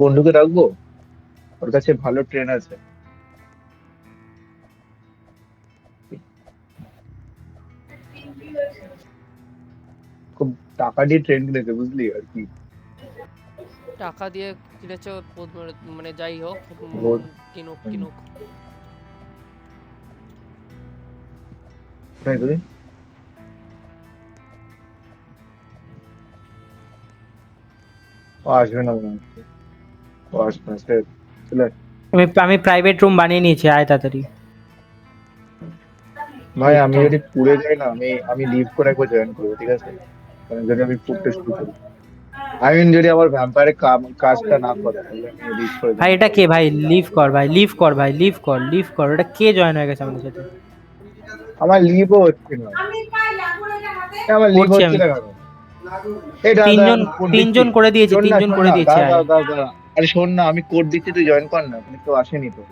বন্ধুকে রাখবো, ওর কাছে ভালো ট্রেন আছে। খুব টাকা দিয়ে ট্রেন কিনেছে বুঝলি আর কি। টাকা দিয়ে কিনেছো মানে যাই হোক, ওর কিনুক হুম, কিনুক। কোথায় তুই? ও আসবে না মনে হচ্ছে। ও আসবে না, সে চলে আয়। আমি আমি প্রাইভেট রুম বানিয়ে নিয়েছি, আয় তাড়াতাড়ি। ভাই আমি লিফটে। যদি পুড়ে যাই না, আমি আমি লিভ করে একবার জয়েন করবো, ঠিক আছে? কারণ যদি আমি পুড়তে শুরু করি, আই মিন যদি আমার ভ্যাম্পায়ারের কাজটা না করে, তাহলে আমি লিভ করে ভাই জয়েন এটা করবো। কে ভাই? লিভ কর ভাই, লিভ কর ভাই, লিভ কর, লিভ কর। এটা কে জয়েন হয়ে গেছে আমাদের সাথে? আমার লিভও হচ্ছে না। আমার লিভ করছি হচ্ছে আমি। না কেন? এই দাঁড়া দাঁড়া, তিনজন আমি কোড দিচ্ছি। তিনজন করে দিয়েছি, শোন না তিনজন শোন করে না, দিয়েছি, দাঁড়া আয়। দাঁড়া দাঁড়া দাঁড়া। আরে শোন না, আমি কোড দিচ্ছি, তুই জয়েন কর না, কিন্তু কেউ আসেনি তো।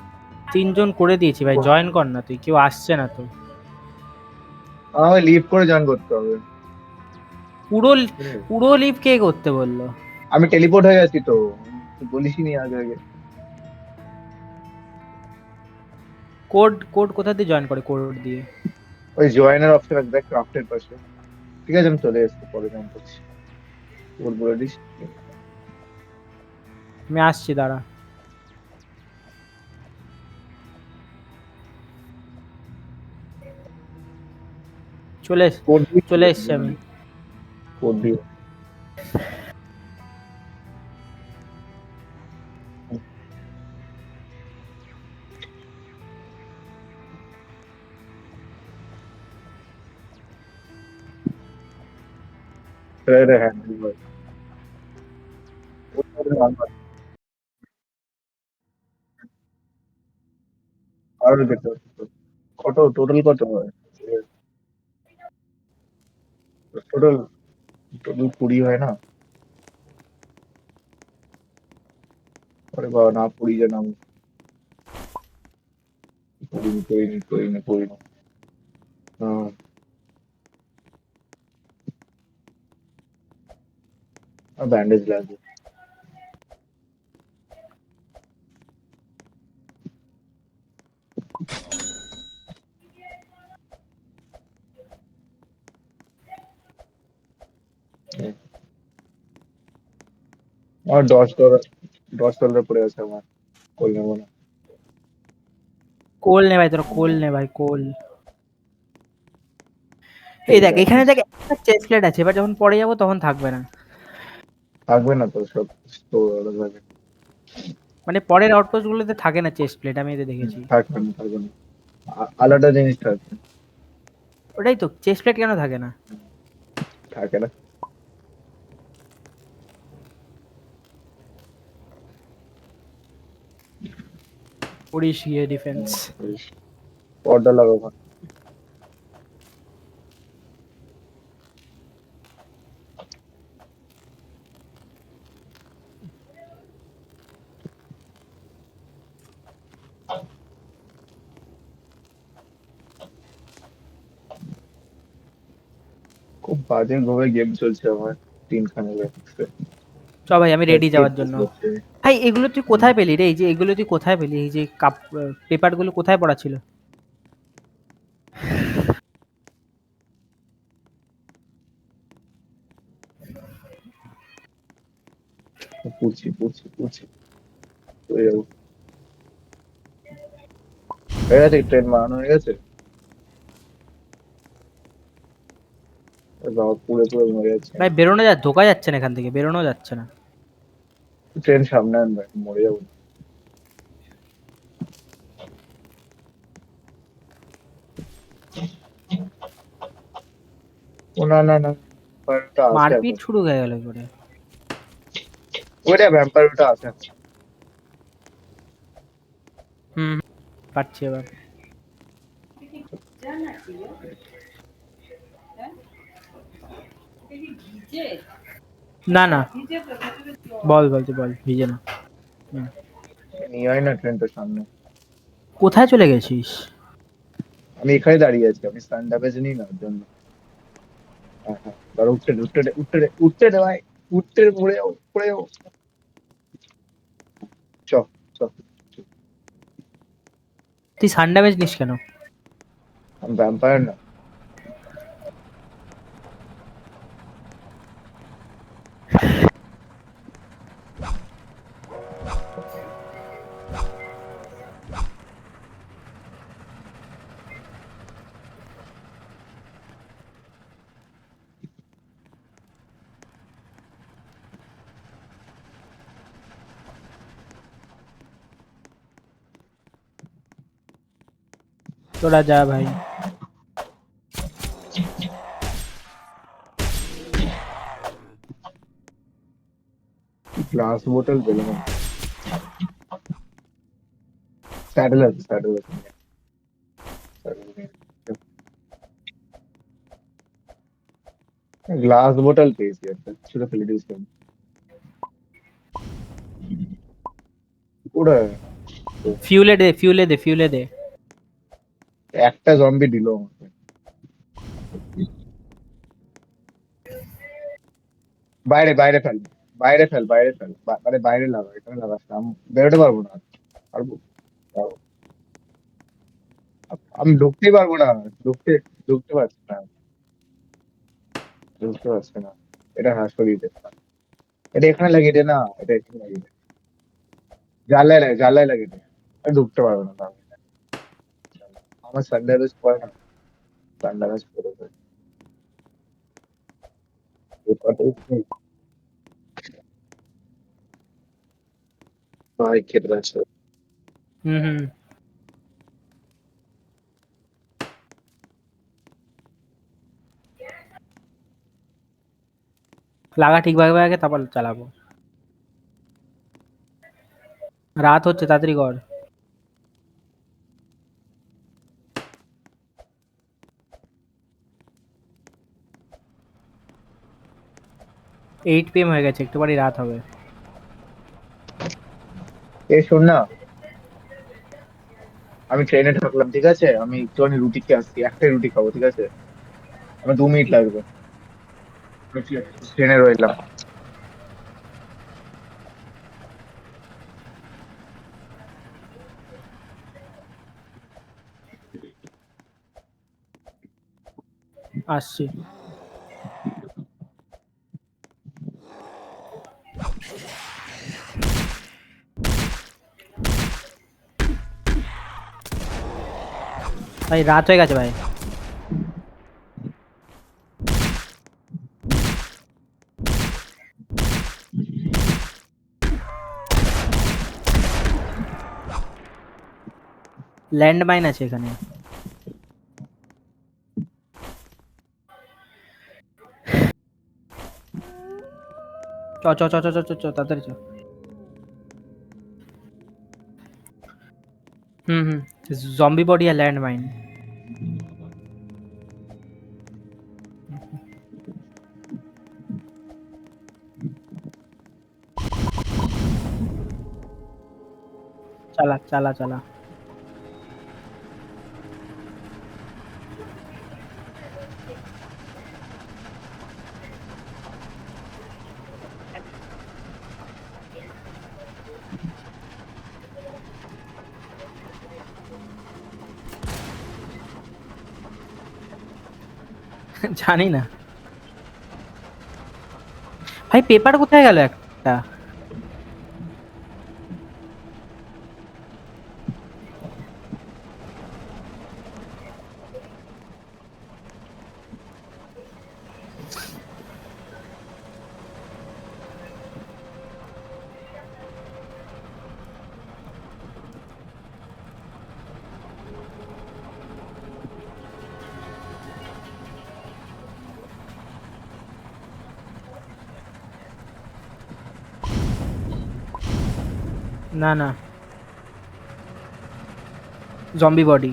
তিনজন করে দিয়েছি ভাই, জয়েন কর না তুই, কেউ আসছে না তো। আমাকে লিভ করে জয়েন করতে হবে। পুরো হুম। পুরো লিভ কে করতে বললো? আমি টেলিপোর্ট হয়ে গেছি তো, তুই বলিসই নি আগে আগে। কোড কোড কোথা দিয়ে জয়েন করে? কোড দিয়ে। ওই জয়েনের অপশন আছে দেখ, ক্রাফটের পাশে। ঠিক আছে, আমি চলে এসেছি, পরে জয়েন করছি। কোড বলে দিস। আমি আসছি, দাঁড়া। চলে কোড দিচ্ছি চলে তো, এসছি আমি। কোড দিয়ে। হ্যাঁ, আরো দেখতে পাচ্ছি তো। কত টোটাল কত হয়? টোটাল টোটাল 20 হয় না? আরে বাবা, না 20 জানাম। করিনি করিনি করিনি করিনি। ব্যান্ডেজ লাগবে। আমার $10, $10 পড়ে আছে আমার। কই নেবো না। কোল নে ভাই, তোরা কোল নে ভাই, কোল। এই এই দেখ, দেখ, এখানে দেখ একটা চেস্ট প্লেট আছে, এবার যখন পরে যাবো তখন থাকবে না। থাকবে না তো সব। তো আলাদা থাকবে। মানে পরের আউটপোস্ট গুলোতে থাকে না চেস্ট প্লেট, আমি এতে দেখেছি। থাকবে না, থাকবে না। আলাদা জিনিস থাকবে। ওটাই তো, চেস্ট প্লেট কেন থাকে না? থাকে না। করিস গিয়ে ডিফেন্স। বেশ। পর্দা লাগাবো। খুব বাজে ভাবে গেম চলছে আমার। 3 খানে গ্রাফিক্সে। চ ভাই, আমি রেডি যাওয়ার জন্য। করছে। ভাই এগুলো তুই কোথায় পেলি রে? এই যে এগুলো তুই কোথায় পেলি? এই যে কাপ পেপার গুলো কোথায় পড়া ছিল? পুড়ছি পুড়ছি পুড়ছি। হয়ে যাবো। হয়ে গেছে, ট্রেন বানানো হয়ে গেছে। বাবা, পুড়ে পুড়ে মরে যাচ্ছে ভাই আমি। বেরোনো ঢোকা যাচ্ছে না এখান থেকে, বেরোনো যাচ্ছে না। ট্রেন সামনে আনবে, মরে যাবো। ও না না না, ভ্যাম্পায়ারটা আছে মারপিট এখন। শুরু হয়ে গেল করে। ওইটা ভ্যাম্পায়ারটা আছে এখন। হুম, পাচ্ছি এবার। না না, বল বল, তুই বল, ভিজে না। হুম। নিয়ে হয় না ট্রেনটা সামনে। কোথায় চলে গেছিস? আমি এখানে দাঁড়িয়ে আছি, আমি স্ট্যান্ড আপে নিই না ওর জন্য। হ্যাঁ হ্যাঁ, দাঁড়া, উঠতে দে, উঠতে দে, উঠতে দে, উঠতে দে ভাই। উঠতে দে, পড়ে যাও পড়ে যাও। তুই সান ড্যামেজ নিস কেন? আমি ভ্যাম্পায়ার না। তোরা যা ভাই। গ্লাস বোতল পেলাম। স্যাডেল আছে, স্যাডেল আছে। গ্লাস বোতল পেয়েছি একটা, ছোট ফেলে দিয়েছিলাম। ওরা ফিউলে দে। একটা জম্বি দিল আমাকে। বাইরে বাইরে ফেল, বাইরে ফেল, বাইরে ফেল, মানে বাইরে লাগা, এখানে লাগাস না, আমি বেরোতে পারবো না। পারবো? পারবো। আমি ঢুকতেই পারবো না। ঢুকতে ঢুকতে পারছি না, ঢুকতে পারছি না। এটা হ্রাস করিয়ে দে। এটা এখানে লাগিয়ে দে না, এটা এখানে লাগিয়ে দে। জানলায় লাগিয়ে দে। আমি ঢুকতে পারবো না তাহলে। আমার সানডাইজ পরে না, সানডাইজ পরে দেয়। ভাই খেতে পারছে। হুম। লাগা ঠিকভাবে আগে, তারপর চালাবো। রাত হচ্ছে, তাড়াতাড়ি কর। 8 PM হয়ে গেছে, একটু পরেই রাত হবে। শোন না, আমি ট্রেনে থাকলাম, ঠিক আছে? আমি একটুখানি রুটি খেয়ে আসছি, একটাই রুটি খাবো, ঠিক আছে? আমার 2 মিনিট লাগবে। ট্রেনে রইলাম। আসছি। ভাই রাত হয়ে গেছে ভাই। ল্যান্ড মাইন আছে এখানে। তাড়াতাড়ি চ। হুম। জম্বি বডি আর ল্যান্ড মাইন। চালা। জানি না ভাই, পেপার কোথায় গেল একটা? না, জম্বি বডি।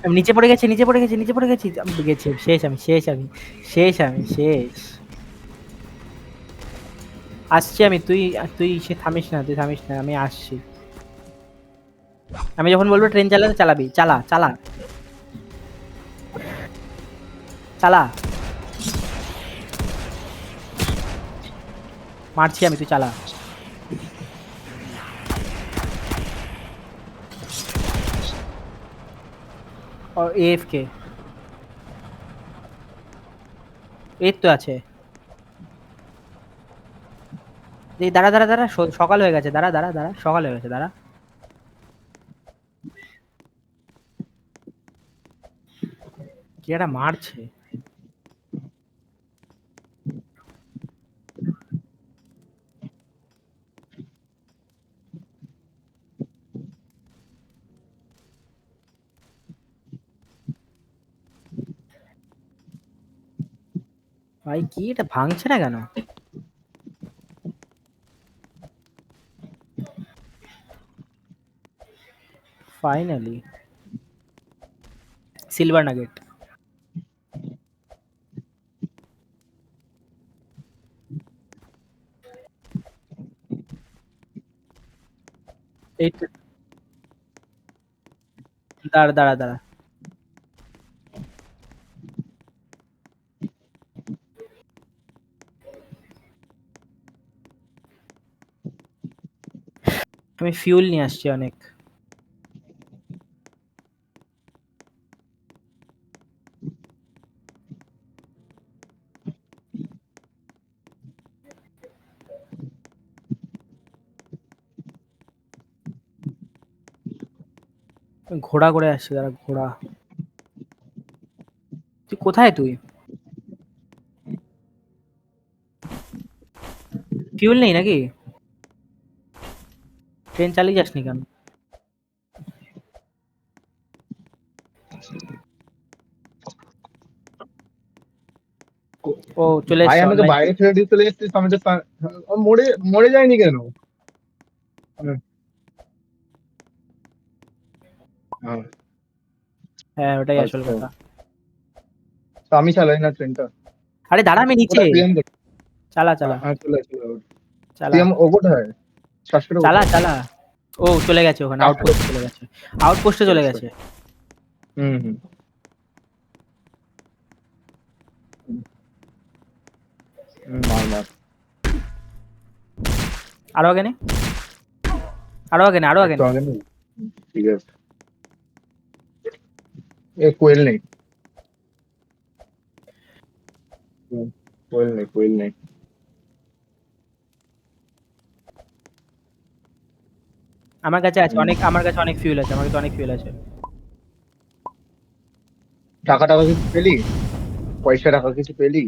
আমি নিচে পড়ে গেছি। আমি গেছি, শেষ। আসছি আমি, তুই সে থামিস না, আমি আসছি। আমি যখন বলবো ট্রেন চালাতে, চালাবি, চালা। চালা, মারছি আমি, তুই চালা। AFK এই তো আছে। এই দাঁড়া দাঁড়া দাঁড়া, সকাল হয়ে গেছে, দাঁড়া দাঁড়া দাঁড়া, সকাল হয়ে গেছে, দাঁড়া। কি একটা মারছে। ভাই কি এটা ভাঙছে না কেন? Finally silver nugget. এই তো, দাঁড়া দাঁড়া দাঁড়া। আমি ফিউল নিয়ে আসছি অনেক। আমি ঘোড়া করে আসছি, দাঁড়া, ঘোড়া। তুই কোথায় তুই? ফিউল নেই নাকি? ট্রেন চালিয়ে যাসনি কেন? ও চলে ভাই এসছে আমি তো অনলাইন। বাইরে ফেলে দিয়ে চলে এসেছি, আমি তো ও মরে মরে যায়নি কেন? হ্যাঁ, হ্যাঁ ওটাই আসল আচ্ছা। কথা। তো আমি চালাই না ট্রেনটা। আরে দাঁড়া, আমি নিচে। কোথায় পিএম? চালা চালা হ্যাঁ, চলে চলে। চালা পিএম ও কোথায়? শ্বাসকষ্ট চালা কোথায়? চালা। ও চলে গেছে, ওখানে শ্বাসকষ্ট। আউটপোস্টে চলে গেছে। আউটপোস্টে চলে গেছে। হুম হুম। মার মার। আরো আগে নে, আরো আগে নে, আরো আগে একটু নে। আগে নেই? ঠিক আছে। এ কোয়েল নেই। কোয়েল নেই, কোয়েল নেই। আমার কাছে আছে হুম। অনেক, আমার কাছে অনেক ফিউল আছে, আমার কাছে অনেক ফিউল আছে। টাকা টাকা কিছু পেলি? পয়সা টাকা কিছু পেলি?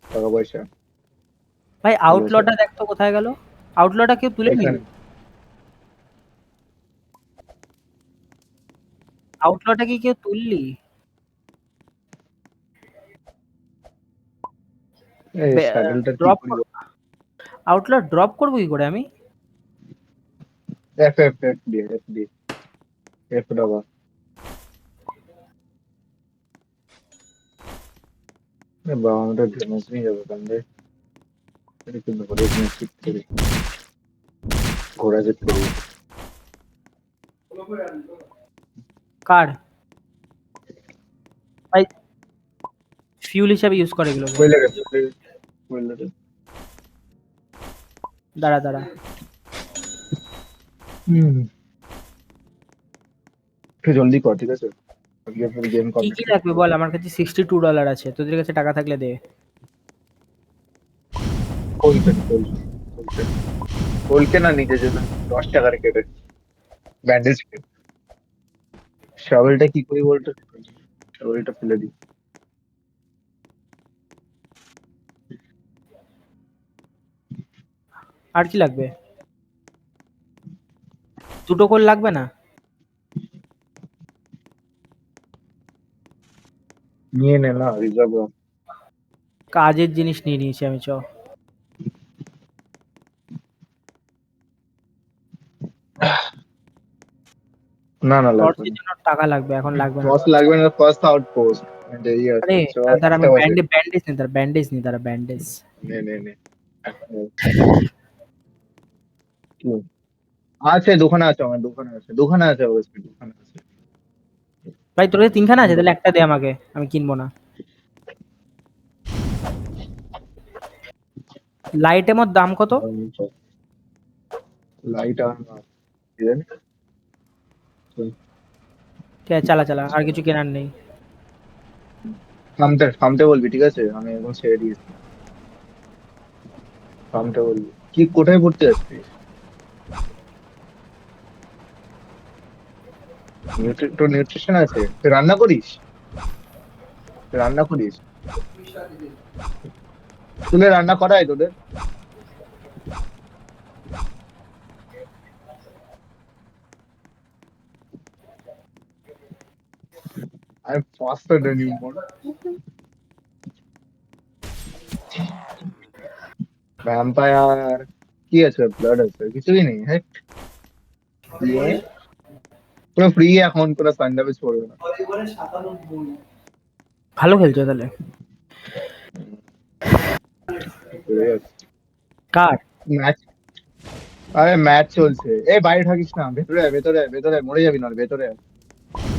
টাকা পয়সা? ভাই ভালো আছে। আউটলটা দেখ তো কোথায় গেল। আউটলটা কেউ তুলেনি? এখানে। আউটলটা কি কেউ তুললি? এই স্যাডেলটা কি ড্রপ, করি? আউটলট ড্রপ করবো কি করে আমি? এফ এফ এফ ডি এফ ডি এফ ডাবা। বাবা আমাদের ড্যামেজ নিয়ে যাবে কান্দে। এটা কিন্তু করে এখানে ঠিক করে ঘোড়া যেত করবো। কার ভাই ফিউল হিসাবে ইউজ করে এগুলোকে। কোয়েলে গেছে, কোয়েলে গেছে। দাঁড়া দাঁড়া। হুম। একটু জলদি কর, ঠিক আছে? আজকে পুরো গেম কি কমপ্লিট কি করতে লাগবে হবে। বল, আমার কাছে $62 আছে, তোদের কাছে টাকা থাকলে দে। কোলকে কোলকে কোলকে কোলকে না নিজের জন্য 10 টাকা রেখে দে। ব্যান্ডেজ কে। শাওয়েলটা কি করি বলতো? শাওয়েলটা ফেলে দিই। আর কি লাগবে? দুটো কোল লাগবে না? নিয়ে নে না, রিজার্ভ। কাজের জিনিস নিয়ে নিয়েছি আমি, চ। না না, লাগবে টর্চের না। জন্য টাকা লাগবে, এখন লাগবে না টস টর্চ। লাগবে না, ফার্স্ট আউটপোস্ট দেরি আছে। আরে চ। দাঁড়া, একটা আমি বাজে। ব্যান্ডেজ নি, তারা ব্যান্ডেজ নি, তারা ব্যান্ডেজ। নে নে নে। কি? আছে দোকানে আছে, আমার দোকানে আছে, দোকানে আছে, অবশ্যই দোকানে আছে। ভাই তোর কাছে তিনখানা আছে, তাহলে একটা দে আমাকে, আমি কিনবো না। লাইট এমোর দাম কত? লাইট আর কি জানি? ঠিক আছে, চালা চালা, আর কিছু কেনার নেই। থামতে থামতে বলবি, ঠিক আছে? আমি এখন ছেড়ে দিয়েছি। থামতে বলবি। কি কোথায় পড়তে যাচ্ছিস? তোর নিউট্রিশন আছে? তুই রান্না করিস? তুই রান্না করিস? স্কুলে রান্না করায় তোদের? আমি faster than you, man. Vampire কি আছে? ব্লাড আছে? কিছুই নেই, হ্যাঁ। দিয়ে পুরো ফ্রি এখন, পুরো সানডাবেজ পড়বে না। ভালো খেলছো তাহলে। কার? ম্যাচ, আরে ম্যাচ চলছে। এই বাইরে থাকিস না, ভেতরে আয়, ভেতরে আয়, ভেতরে আয়, মরে যাবি না, ভেতরে আয়।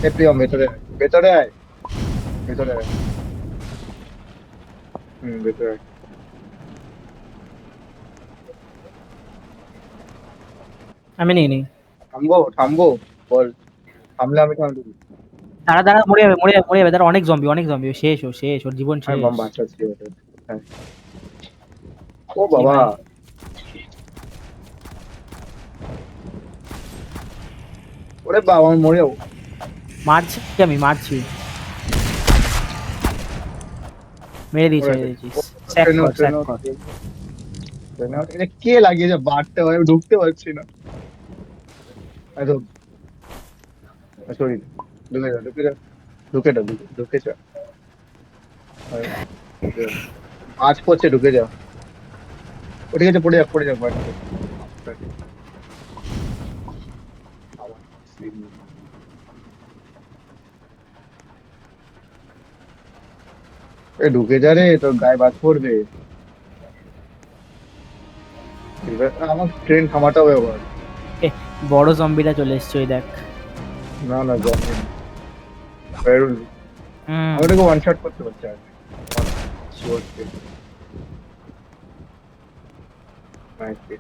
এ প্রিয়ম, ভেতরে আয়, ভেতরে আয়, ভেতরে আয়। ভেতরে আয়। আমি নিই নি। থামবো থামবো, বল। থামলে আমি থামবো। দাঁড়া দাঁড়া, মরে যাবে মরে যাবে মরে যাবে, দাঁড়া, অনেক জম্বি অনেক জম্বি, শেষ ও শেষ, ওর জীবন আমি শেষ। বাম বাঁচাচ্ছি ওটা। হ্যাঁ। ও কি বাবা, ভাই, ওরে বাবা, আমি মরে যাবো। মারছি, আমি মারছি, মেরে দিয়েছি মরে মেরে গেছে। দিয়েছি। ও, স্যাক ট্রেনে কর ওঠ, স্যাক ট্রেনে ওঠ, কর। ট্রেনে ওঠ। এটা কে লাগিয়েছে? বাড়তে হয়, আমি ঢুকতে পারছি না। একদম সরি, ঢুকে যা, ঢুকে যা, ঢুকে যা, ঢুকে যা। আরে, ঢুকে যা। আজ পড়ছে, ঢুকে যা। ও ঠিক আছে, পড়ে যা, পড়ে যা, ভয় নেই। এ ঢুকে যা রে, তোর গায়ে বাজ পড়বে। এবার আমার ট্রেন থামাতে হবে আবার। এ, বড় জম্বিটা চলে এসছে, ওই দেখ। না না, জমে না। বেরোল। হুম। আমি ওটাকে ওয়ান শট করতে পারছি আগে। আমার শিওর কে। নাইস কে।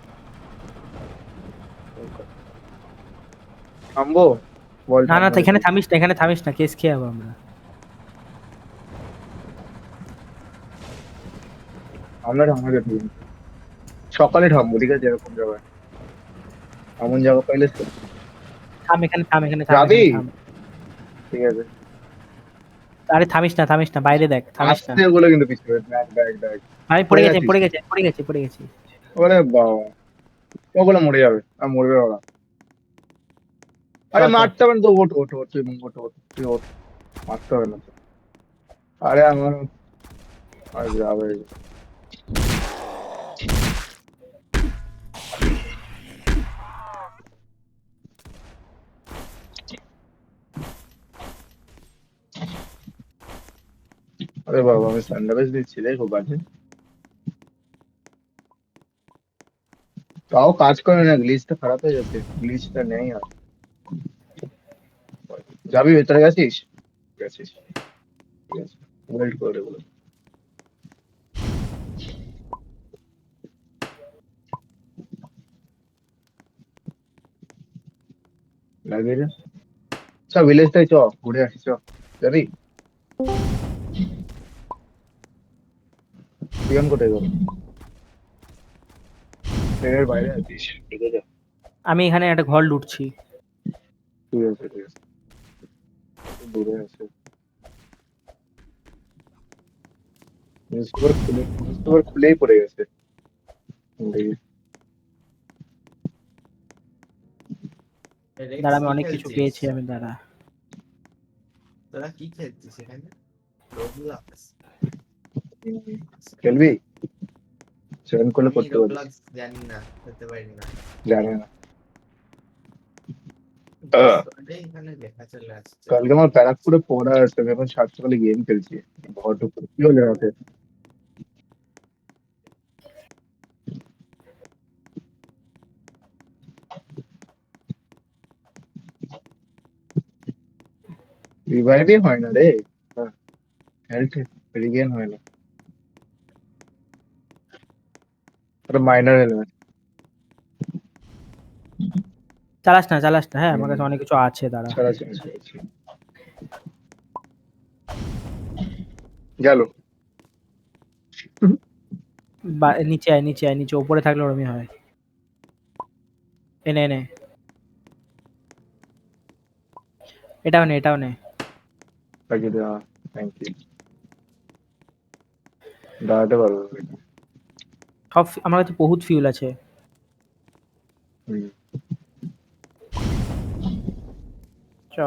থামবো, বল না না, থামবো তো এখানে নাকি? থামিস না, এখানে থামিস না, কেস খেয়ে যাবো আমরা। আমরা থামাতে দিন। সকালে থামবো, ঠিক আছে? এরকম জায়গায়, এমন জায়গা পাইলে থাম এখানে, থাম এখানে, থাম যাবি। এখানে, থাম। ঠিক আছে। আরে থামিস না, থামিস না, বাইরে দেখ, থামিস না। আসতে বলে কিন্তু পিছনে ব্যাগ ব্যাগ ব্যাগ। ভাই পড়ে পড়ে গেছে যাচ্ছিস? পড়ে গেছে পড়ে গেছে পড়ে গেছে। ওরে বাবা, ওগুলো মরে যাবে আর মরবে ওরা। চ আরে চ। মারতে হবে না তো, ওঠ ওঠ ওঠ, তুই ওঠ ওঠ, তুই ওঠ। মারতে হবে না তো। আরে আমার আর যাবে। আরে বাবা, আমি স্যান্ডউইচ দিচ্ছি রে, খুব বাজে। তাও কাজ করে না, গ্লিচটা খারাপ হয়ে যাচ্ছে, গ্লিচটা নেই আর। যাবি, ভেতরে গেছিস? গেছিস, ঠিক আছে। ওয়েট করে বলে লাগিয়ে দে। আচ্ছা, ভিলেজটাই চ, ঘুরে আসি, চ। যাবি? পিয়ন কোথায় গেল? ট্রেনের বাইরে আছিস, ঠিক আছে। আমি এখানে একটা ঘর লুটছি। ঠিক আছে, ঠিক আছে। দূরে আছে। নিউজ পেপার খুলেই পড়ে গেছে। দেখি। রেক্স দাঁড়া, আমি কি অনেক কিছু খেলছিস? পেয়েছি, আমি দাঁড়া। তোরা কি খেলছিস এখানে? রোবলক্স। খেলবি? জয়েন করলে আমি করতে পারিস। রোবলক্স জানি না, খেলতে পারি না। জানে না। ডিসকর্ডে এখানে লেখা চলে আসছে। কালকে আমার ব্যারাকপুরে পড়া আছে, আমি এখন 7 সকালে গেম খেলছি। ঘর ঢুকে কি হলো রাতে? রিভাইভই হয় না রে। হেলথ রিগেন হয় না। একটা মাইনার এলিমেন্ট। চালাস না, হ্যাঁ আমার কাছে অনেক কিছু আছে, দাঁড়া। ছাড়া চেঞ্জ করেছি। গেল। নিচে আয়, নিচে উপরে থাকলে ওরমই হয়। এনে এটাও নে। তাকে দেওয়া। Thank you. দাঁড়াতে পারবো। সব আমার কাছে বহুত ফিউল আছে। হুম। চ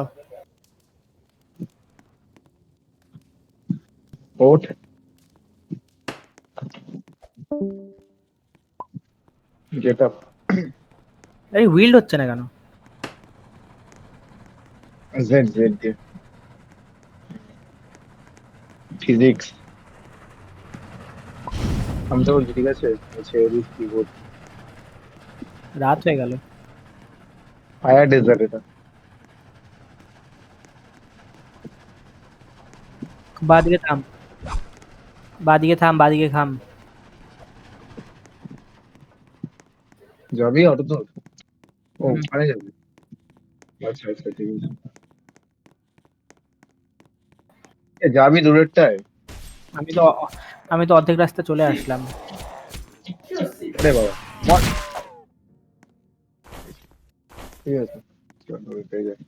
ওঠ। Get up. এই উইল্ড হচ্ছে না কেন? জেড দিয়ে ফিজিক্স। আমি তো বলছি ঠিক আছে, ছেড়ে দিস কিবোর্ড। রাত হয়ে গেল। ফায়ার ডেজার্ট এটা। বাদিকে থাম। যাবি অটো তো? ও হুম। ওখানে যাবি? আচ্ছা আচ্ছা ঠিক আছে। যাবি দূরেরটায়? আমি তো অর্ধেক রাস্তা চলে আসলাম। আরে বাবা মর। ঠিক আছে চল, পেয়ে যাই।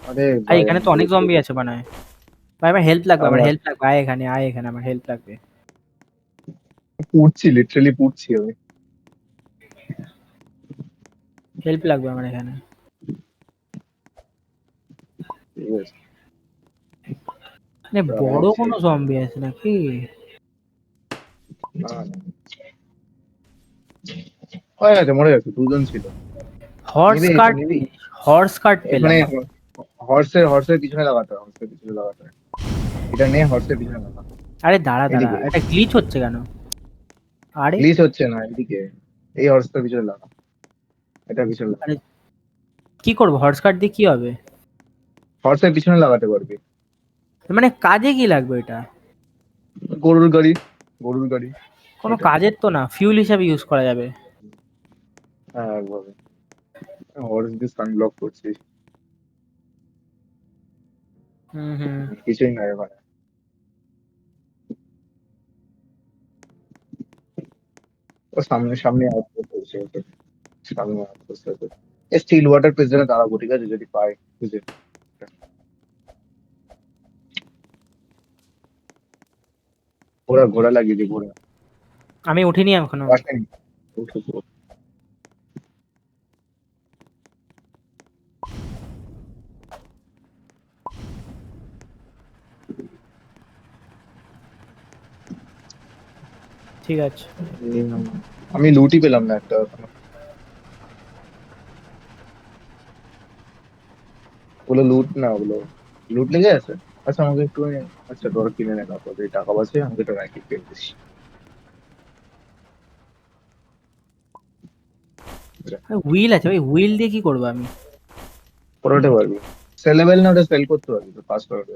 আরে আর ভাই এখানে আমি তো অনেক জম্বি আছে বানায়। ভাই আমার হেল্প লাগবে, আমি আয় এখানে আমার হেল্প লাগবে। পুড়ছি, লিটারালি পুড়ছি আমি। হেল্প লাগবে আমার এখানে। ঠিক আছে। মানে বড় কোনো জম্বি আছে নাকি? না না হয়ে গেছে, মরে গেছে, দুজন ছিল। নিবি এটা নিবি? হর্স কার্ট এখানে পেলাম। হর্সের পিছনে লাগাতে হয়, হর্সের পিছনে লাগাতে হয়। এটা নে, হর্সের পিছনে লাগা। আরে দাঁড়া এদিকে এটা গ্লিচ হচ্ছে কেন? আরে প্লিজ হচ্ছে না, এদিকে এই হর্সের পিছনে লাগা। এটা পিছনে লাগা। আরে কি করবো, হর্স কার্ট দিয়ে কি হবে? হর্সের পিছনে লাগাতে পারবি। মানে কাজে কি লাগবে এটা? গরুর গাড়ি, গরুর গাড়ি। কোনো এটা কাজের তো না, ফিউল হিসাবে ইউজ করা যাবে। হ্যাঁ একভাবে হর্স দিয়ে সানব্লক করছিস। হুম। কিছুই নাই ওখানে। ও সামনে সামনে আউট করছে ওকে। সামনে আউট করছে ওকে। স্টিল ওয়াটার প্রেজেন্টে দাঁড়াবো, ঠিক আছে, যদি পাই বুঝে। ঘোড়া লাগিয়ে দিই, ঘোড়া। আমি উঠিনি এখনো। আসেনি। উঠো তো। ঠিক আছে। আমি লুটই পেলাম না একটা এখনো। ওগুলো লুট না, ওগুলো লুট লেগে আছে। আচ্ছা আমাকে একটু, আচ্ছা তোর কিনে নে, না তোর টাকা বাঁচে, আমাকে একটা র্যাকেট কিনে দিস। হুইল আছে ভাই, হুইল দিয়ে কি করবো আমি? পড়াতে পারবি। সেলেবেল না, ওটা সেল করতে পারবি তো, পাস করবে।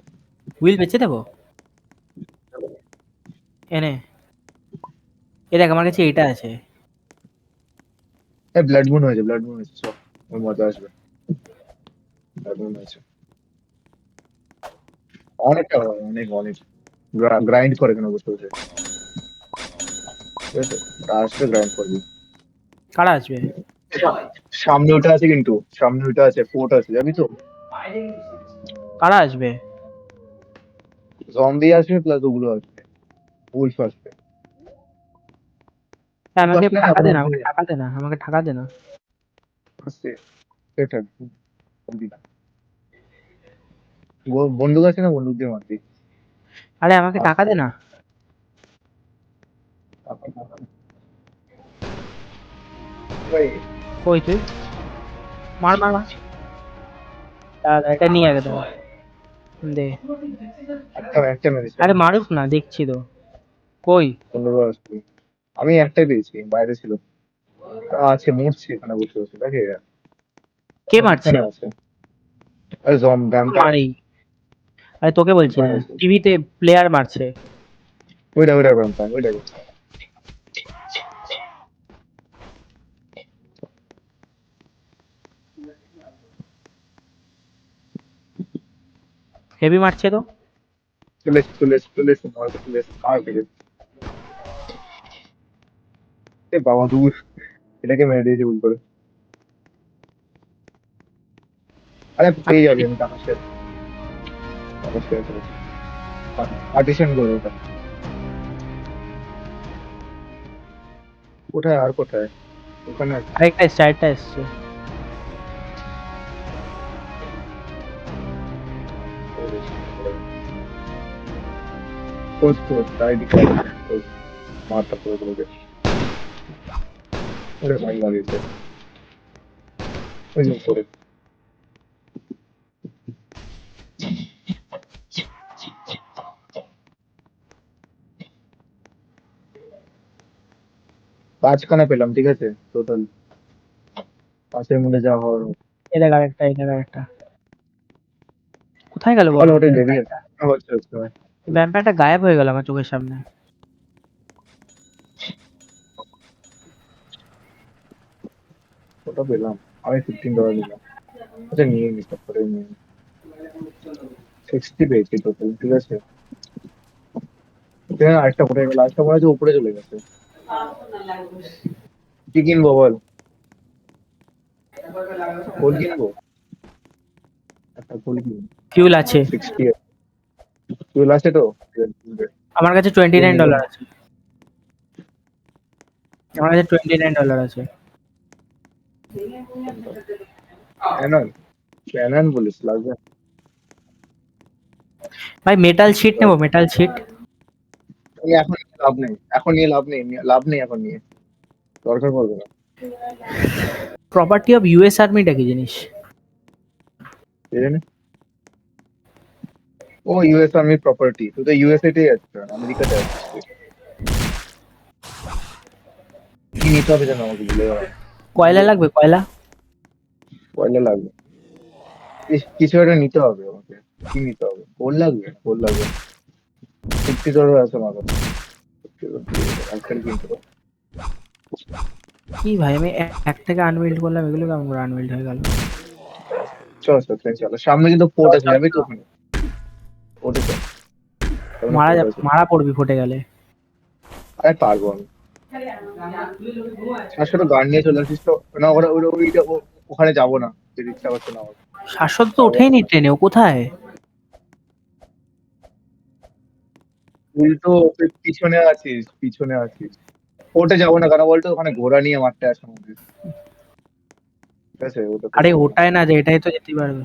হুইল বেচে দেবো? এনে এ দেখ আমার কাছে এইটা আছে। ব্লাড মুন হয়েছে, ব্লাড মুন হয়েছে, সব ওর মজা আসবে। ব্লাড মুন হয়েছে অনেক টাকা হয়, অনেক অনেক। গ্রাইন্ড করে কেন বসে বসে, ঠিক আছে, ওটা আসবে গ্রাইন্ড করবি। কারা আসবে? সামনে ওটা আছে, কিন্তু সামনে ওটা আছে, ফোর্ট আছে, যাবি তো? কারা আসবে? জম্বি আসবে প্লাস ওগুলো আসবে, উলফ আসবে। আমাকে আসলে টাকা আবার দে না, আসবে। আমাকে টাকা দে না। আসছে সেটা জলদি না। বন্দুক আছে না, বন্দুক দিয়ে মারবি। আরে আমাকে টাকা দে না। ভাই কই তুই? মার। দাঁড়া, এটা নিয়ে আগে দাঁড়া। দে। একটা মেরেছে। আরে মারুক না, দেখছি তো। কই? 15 আসবে। আমি একটাই পেয়েছি, বাইরে ছিল। আছে, মরছি এখানে বসে বসে, দেখে কে মারছে? এখানে আছে। আরে ভ্যাম্পায়ার। মারি। আরে তোকে বলছি না, টিভিতে প্লেয়ার মারছে। ওইটা ভ্যাম্পায়ার, ওইটা। হেভি মারছে তো। চলে এসে মারতে চলে এসে কার পেরে এ বাবা দূর এটাকে মেরে দিয়েছে ভুল করে আরে পেয়ে যাবি আমি টাকা শেয়ার করেছি পার্টিশন করে ওটা কোথায় আর কোথায় ওখানে আছে আরেকটা এসছে, আরেকটা এসছে। খোঁজ তাই দিকে খোঁজ মারটা করে দেবে ওরে ভাই লাগিয়েছে ওই যে করে পাঁচখানা পেলাম ঠিক আছে টোটাল পাঁচের মধ্যে যা হওয়ার এদের আরেকটা, এদের আরেকটা। কোথায় গেল বল? ভালো ওটা লেগে হচ্ছে ভ্যাম্পায়ারটা গায়েব হয়ে গেল আমার চোখের সামনে। ওটা পেলাম আমি $15 নিলাম আচ্ছা নিয়ে নি তারপরে নিয়ে 60 পেয়েছি টোটাল ঠিক আছে এখানে আরেকটা পড়ে গেল আরেকটা মনে হচ্ছে উপরে চলে গেছে কি কিনবো বল গোল কিনবো একটা গোল কিনবো ফিউল আছে 60 চলে আছে তো আমার কাছে, $29 আছে। আমার কাছে $29 আছে। ক্যানন ক্যানন বলিস লাগবে ভাই মেটাল শিট নেবো, মেটাল শিট। আমি এখন নিয়ে লাভ নেই এখন নিয়ে লাভ নেই এখন নিয়ে দরকার পড়বে না প্রপার্টি অফ ইউএস আর্মিটা কি জিনিস? এই জন্য ও ইউএস আর্মি প্রপার্টি তুই তো ইউএসএ তেই যাচ্ছিস আমেরিকাতে যাচ্ছিস তুই। কি নিতে হবে যেন আমাকে বলে দাও কয়লা লাগবে, কয়লা? কয়লা লাগবে কিছু একটা নিতে হবে আমাকে কি নিতে হবে গোল লাগবে $50 আছে আমার কাছে আজকাল কিনতে হবে কি ভাই, আমি এক থেকে আনবিল্ড করলাম, এগুলো কেমন করে আনবিল্ড হয়ে গেল? চলো চলো সামনে কিন্তু পোর্ট আছে যাবে তো ওখানে পোর্টে চল সামনে মারা port যাবে, আছে। মারা পড়বি ফুটে গেলে। আরে পারবো আমি আসলে গান নিয়ে চলে আসিস তো না ওখানে যাবো না যেতে ইচ্ছা করছে না আমার শাশ্বত তো ওঠেইনি ট্রেনে, ও কোথায়? উল্টো তুই পিছনে আছিস পোর্টে যাবো না কেন বলতো ওখানে ঘোড়া নিয়ে মারতে আসে আমাদের ঠিক আছে ওটা তো আরে যাবো না ওটাই না, যে এটাই তো যেতে পারবে।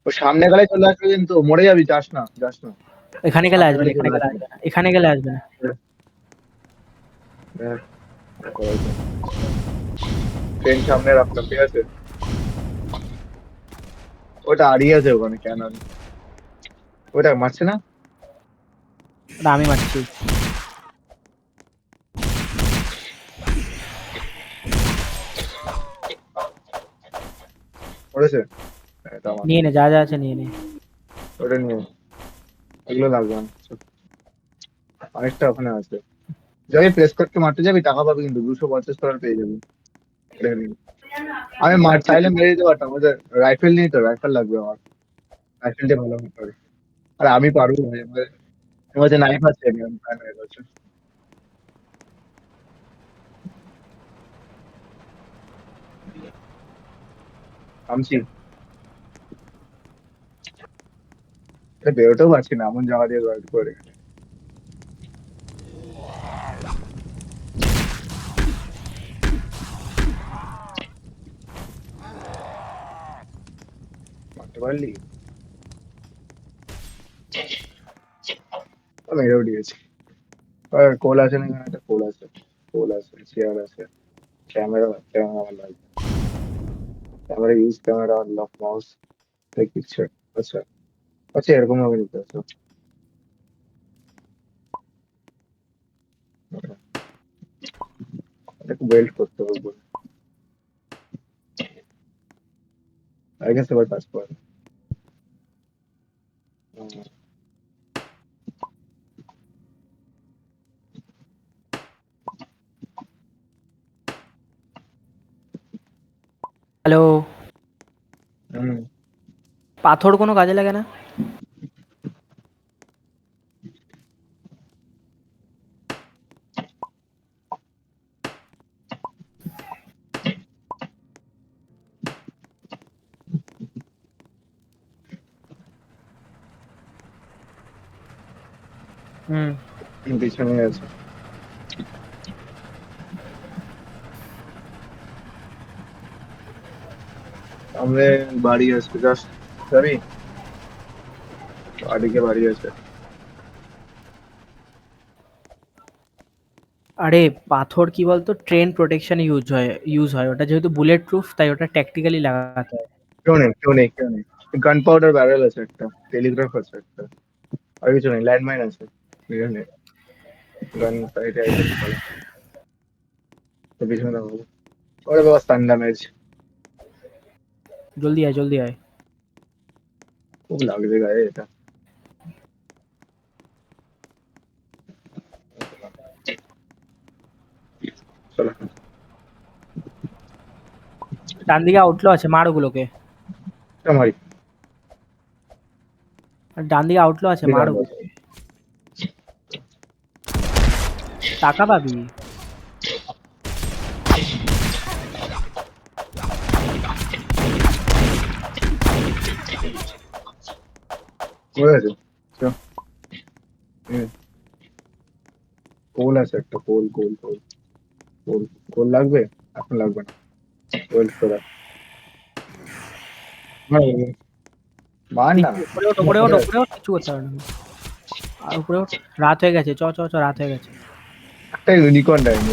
ও সামনে গেলে চলে আসবে কিন্তু মরে যাবি যাস না এখানে গেলে সামনে আসবে না, গেলে এখানে চলে গেলে আসবে আসবে না, এখানে গেলে আসবে না। ট্রেন সামনে রাখলাম ঠিক আছে ওটা আড়িয়ে আছে ওখানে কেন ওটা মারছে না ওটা আমি মারছি। পড়েছে এটা আমার নিয়ে নে, যা যা আছে নিয়ে নে। ওটা নিয়ে এগুলো লাগবে না আরেকটা ওখানে আছে যাবি প্রেস করতে মারতে যাবি টাকা পাবি কিন্তু $250 পেয়ে যাবি এটা নিয়ে। আমি চাইলে মেরে দিতে পারতাম ওদের রাইফেল নেই তো রাইফেল লাগবে আমার রাইফেলটা ভালো হতে পারে আর আমি পারবো ভাই আমার কাছে নাইফ আছে আমি প্ল্যান হয়ে গেছে থামছি বেরোতেও পারছি না এমন জায়গা দিয়ে গাইড করে মারতে পারলি মেরেও দিয়েছি আর কোল আছে না এখানে একটা কোল আছে চেয়ার আছে ক্যামেরা আমার লাগবে camera camera lock mouse take picture আচ্ছা আচ্ছা এরকম ভাবে নিতে আছে এটাকে বেল্ট করতে হবে আই গেস এবার কাজ করে হ্যালো, হুম। পাথর কোনো কাজে লাগে না? হুম। পিছনে আছে। সামনে বাড়ি আছে, জাস্ট যাবি? বাড়িকে বাড়ি আছে। আরে পাথর কি বলতো ট্রেন প্রোটেকশন ইউজ হয় ওটা যেহেতু বুলেট প্রুফ তাই ওটা ট্যাকটিক্যালি লাগাতে হয়। কেউ নেই। গান পাউডার ব্যারেল আছে একটা, টেলিগ্রাফ আছে একটা, আর কিছু নেই। ল্যান্ডমাইন আছে এখানে, গান সাইডে আইটেম করা। তো পিছনে দেখাবো। ওরে বাবা, স্টান ড্যামেজ জলদি আয় জলদি আয়। খুব লাগবে গায়ে এটা। চলো। ডান দিকে আউটলো আছে, মার ওগুলোকে। ভাই আর ডান দিকে আউটলো আছে, মার ওগুলোকে। টাকা পাবি। হয়ে গেছে। চল। কোল আছে একটা, কোল কোল লাগবে? এখন লাগবে না, ওয়েট করে। ভাই, মার না। নিচে উপরে ওঠ উপরে ওঠ উপরে ওঠ, কিছু করতে পারবে না। আর উপরে ওঠ। রাত হয়ে গেছে, চ চ চ, রাত হয়ে গেছে। একটা ইউনিকর্ন ডাইনি।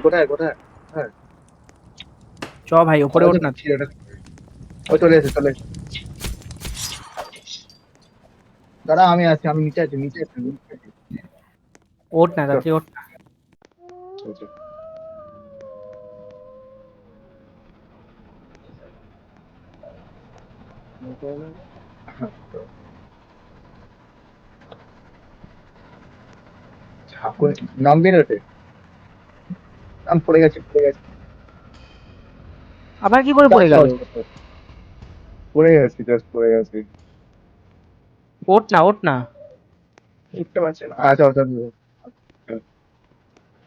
কোথায়? হ্যাঁ, চ ভাই উপরে ওঠ না। ও চলে এসে। দাঁড়া, আমি আছি, আমি নিচে আছি। ওঠ না চল, তাড়াতাড়ি ওঠ না। চল। ঠাকুর নাম বেরোতে, নাম পড়ে গেছে। আবার কি করে পড়ে Just গেল? pause, pause, pause. পড়ে গেছি। ওঠ না ওঠ না। উঠতে পারছি না। আচ্ছা,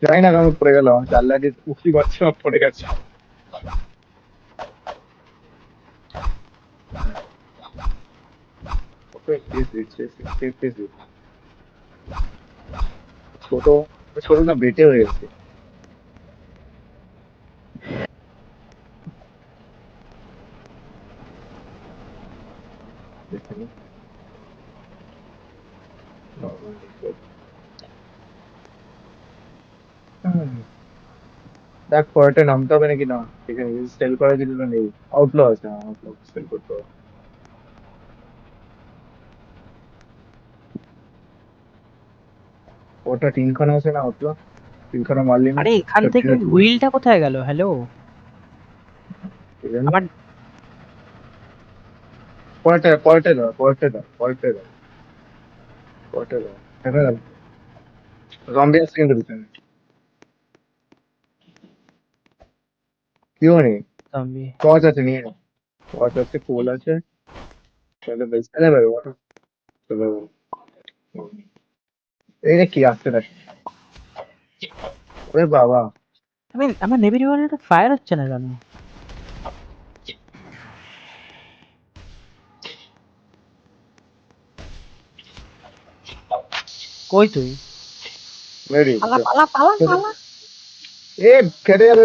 জানি না কেমন পড়ে গেল, আমি জানলা দিয়ে উঠতে পারছি না, পড়ে গেছে। ওকে, easy. ছোট ছোট না, বেটে হয়ে গেছে। দেখে নি। হুম, দেখ পরেরটা নামতে হবে নাকি না, ঠিক আছে। সেল করা যদি নেই, আউটলো আছে, আউটলো সেল করতে হবে। ওটা তিনখানা আছে না, আউটলো তিনখানা মারলি না? আরে এখান থেকে হুইলটা কোথায় গেল? হ্যালো, ঠিক আছে, আমার পরেরটা দাও। দেখা গেল জম্বি আসছে কিন্তু পিছনে, কেউ নেই। জম্বি। টর্চ আছে, নিয়ে নাও। টর্চ আছে, কোল আছে। তাহলে বেশ, আরে ভাই ওটা চলো। এই রে, কি আসছে দেখ। ওরে বাবা, আমি আমার নেভি রিভলভারটা ফায়ার হচ্ছে না কেন? কই তুই? মেরি পালা পালা পালা পালা। এ ফেটে যাবে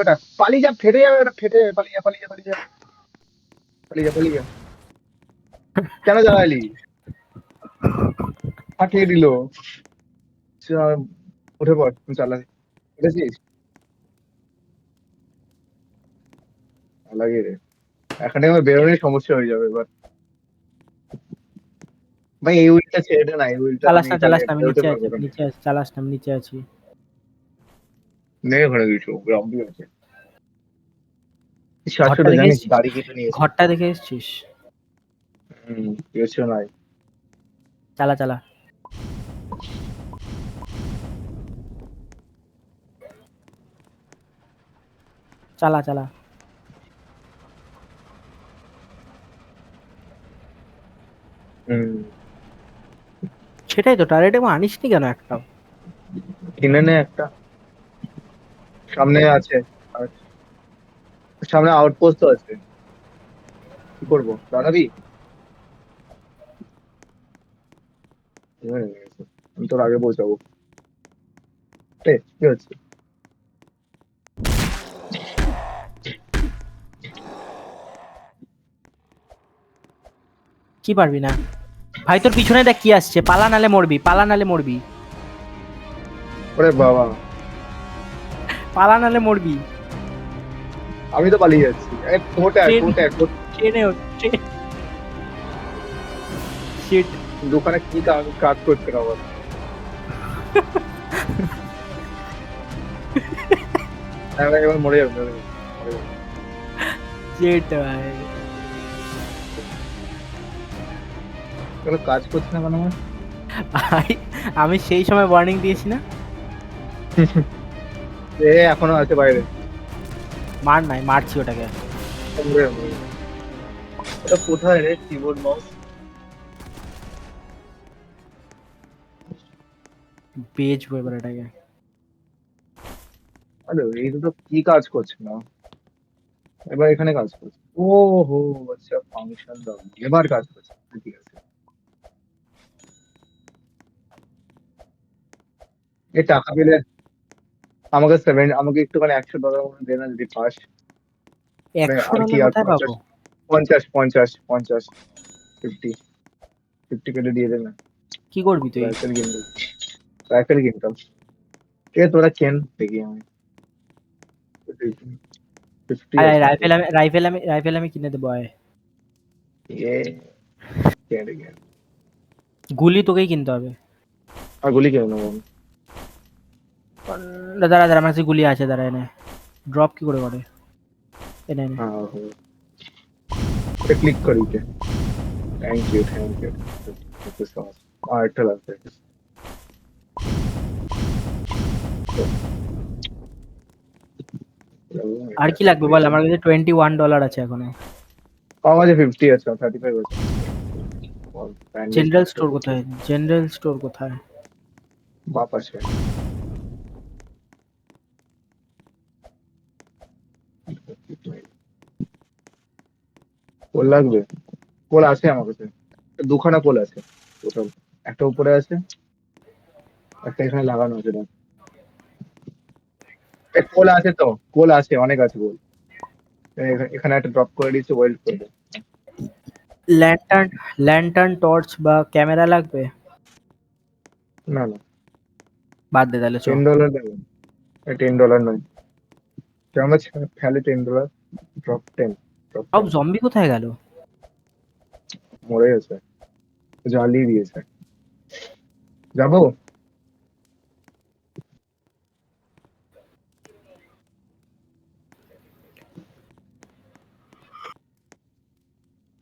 ওটা, পালিয়ে যা, ফেটে যাবে ওটা, ফেটে যাবে, পালিয়ে যা। কেন জ্বালালি? ফাটিয়ে দিল। চল, উঠে পড়, তুই চালা। উঠেছিস? লাগিয়ে রে। এখানে আমার বেরোনোর সমস্যা হয়ে যাবে এবার। ভাই এই উইলটা ছেড়ে দে না, এই উইলটা আমি তাহলে চালাস না, আমি বেরোতে নিচে পারবো আছি, না। চালাস না, আমি নিচে আছি। নেই ওখানে কিছু, গ্রাউন্ডই আছে। ঘরটা শাশুড়ি দেখে জানিস এসছিস? গাড়ি কেটে নিয়েছে। ঘরটা দেখে এসছিস? কিছু নাই। চালা চালা। চালা চালা। হুম, সেটাই তো, টার্গেট এবং আনিসনি কেন একটাও? কিনে নে একটা। সামনে আছে। আর সামনে আউটপোস্ট আছে। কি করবো, দাঁড়াবি? হ্যাঁ, আমি তোর আগে পৌঁছাবো। কি হচ্ছে? কি পারবি না? ভাই তোর পিছনে দেখ কি আসছে, পালা নালে মরবি, পালা নালে মরবি, ওরে বাবা, পালা নালে মরবি। আমি তো পালিয়ে যাচ্ছি। কোথায় ট্রেন, কোথায় ট্রেনে, শিট। দোকানে কি কাজ করছে না বল? এবার মরে যাবে, মরে যাবে, মরে যাবে। শিট ভাই। কোনো কাজ করছে না কেন আমার? ভাই আমি সেই সময় ওয়ার্নিং দিয়েছি না? এখনো আছে বাইরে। মার নাই, মারছি ওটাকে। মরে যাবে, মরে যাবে। ওটা কোথায় রে, কিবোর্ড মাউস? বেচবো এবার এটাকে। আরে এই দুটো কি কাজ করছে না? এবার এখানে কাজ করছে। ও হো, আচ্ছা ফাংশন দাও, এবার কাজ করছে। ঠিক আছে। এই টাকা পেলে আমাকে একটুখানি $100 মতো দে না যদি পাস। একশো আর কি, ডলার আর কোথায় পাবো? 50 50 কেটে দিয়ে দেবে। কি করবি তুই? রাইফেল কিনবো, রাইফেল কিনতাম। ঠিক আছে, তোরা কেন দেখি আমি। 50 আরে আছে তো। রাইফেল আমি কিনে দেবো আয়। এ কেন কেন। গুলি তোকেই কিনতে হবে। আর গুলি কেন নেবো আমি? দাঁড়া দাঁড়া, আমার কাছে গুলি আছে, দাঁড়া এনে। ড্রপ কি করে করে? এনে এনে। হ্যাঁ, ক্লিক করি কে। Thank you. আর একটা লাগবে। আর কি লাগবে বল, আমার কাছে $21 আছে এখনো। আমার কাছে 50 আছে, 35 আছে। ব্যান্ডেজ জেনারেল থাকতে স্টোর হবে। কোথায়? জেনারেল স্টোর কোথায়? বাপ আছে। কোল লাগবে? কোল আছে আমার কাছে। দুখানা কোল আছে টোটাল। একটা উপরে আছে, একটা এখানে লাগানো আছে দেখ। কোল আছে তো, কোল আছে, অনেক আছে কোল। এখানে একটা ড্রপ করে দিচ্ছি, ওয়েল্ড করে দে। ল্যান্টার্ন, ল্যান্টার্ন টর্চ বা ক্যামেরা লাগবে? না না, বাদ দে তাহলে চ। $10 দেবে। $10 নয়, কেমন ফেলে $10। ড্রপ 10, ড্রপ সব 10। জম্বি কোথায় গেল? মরে গেছে, জ্বালিয়ে দিয়েছে। যাবো?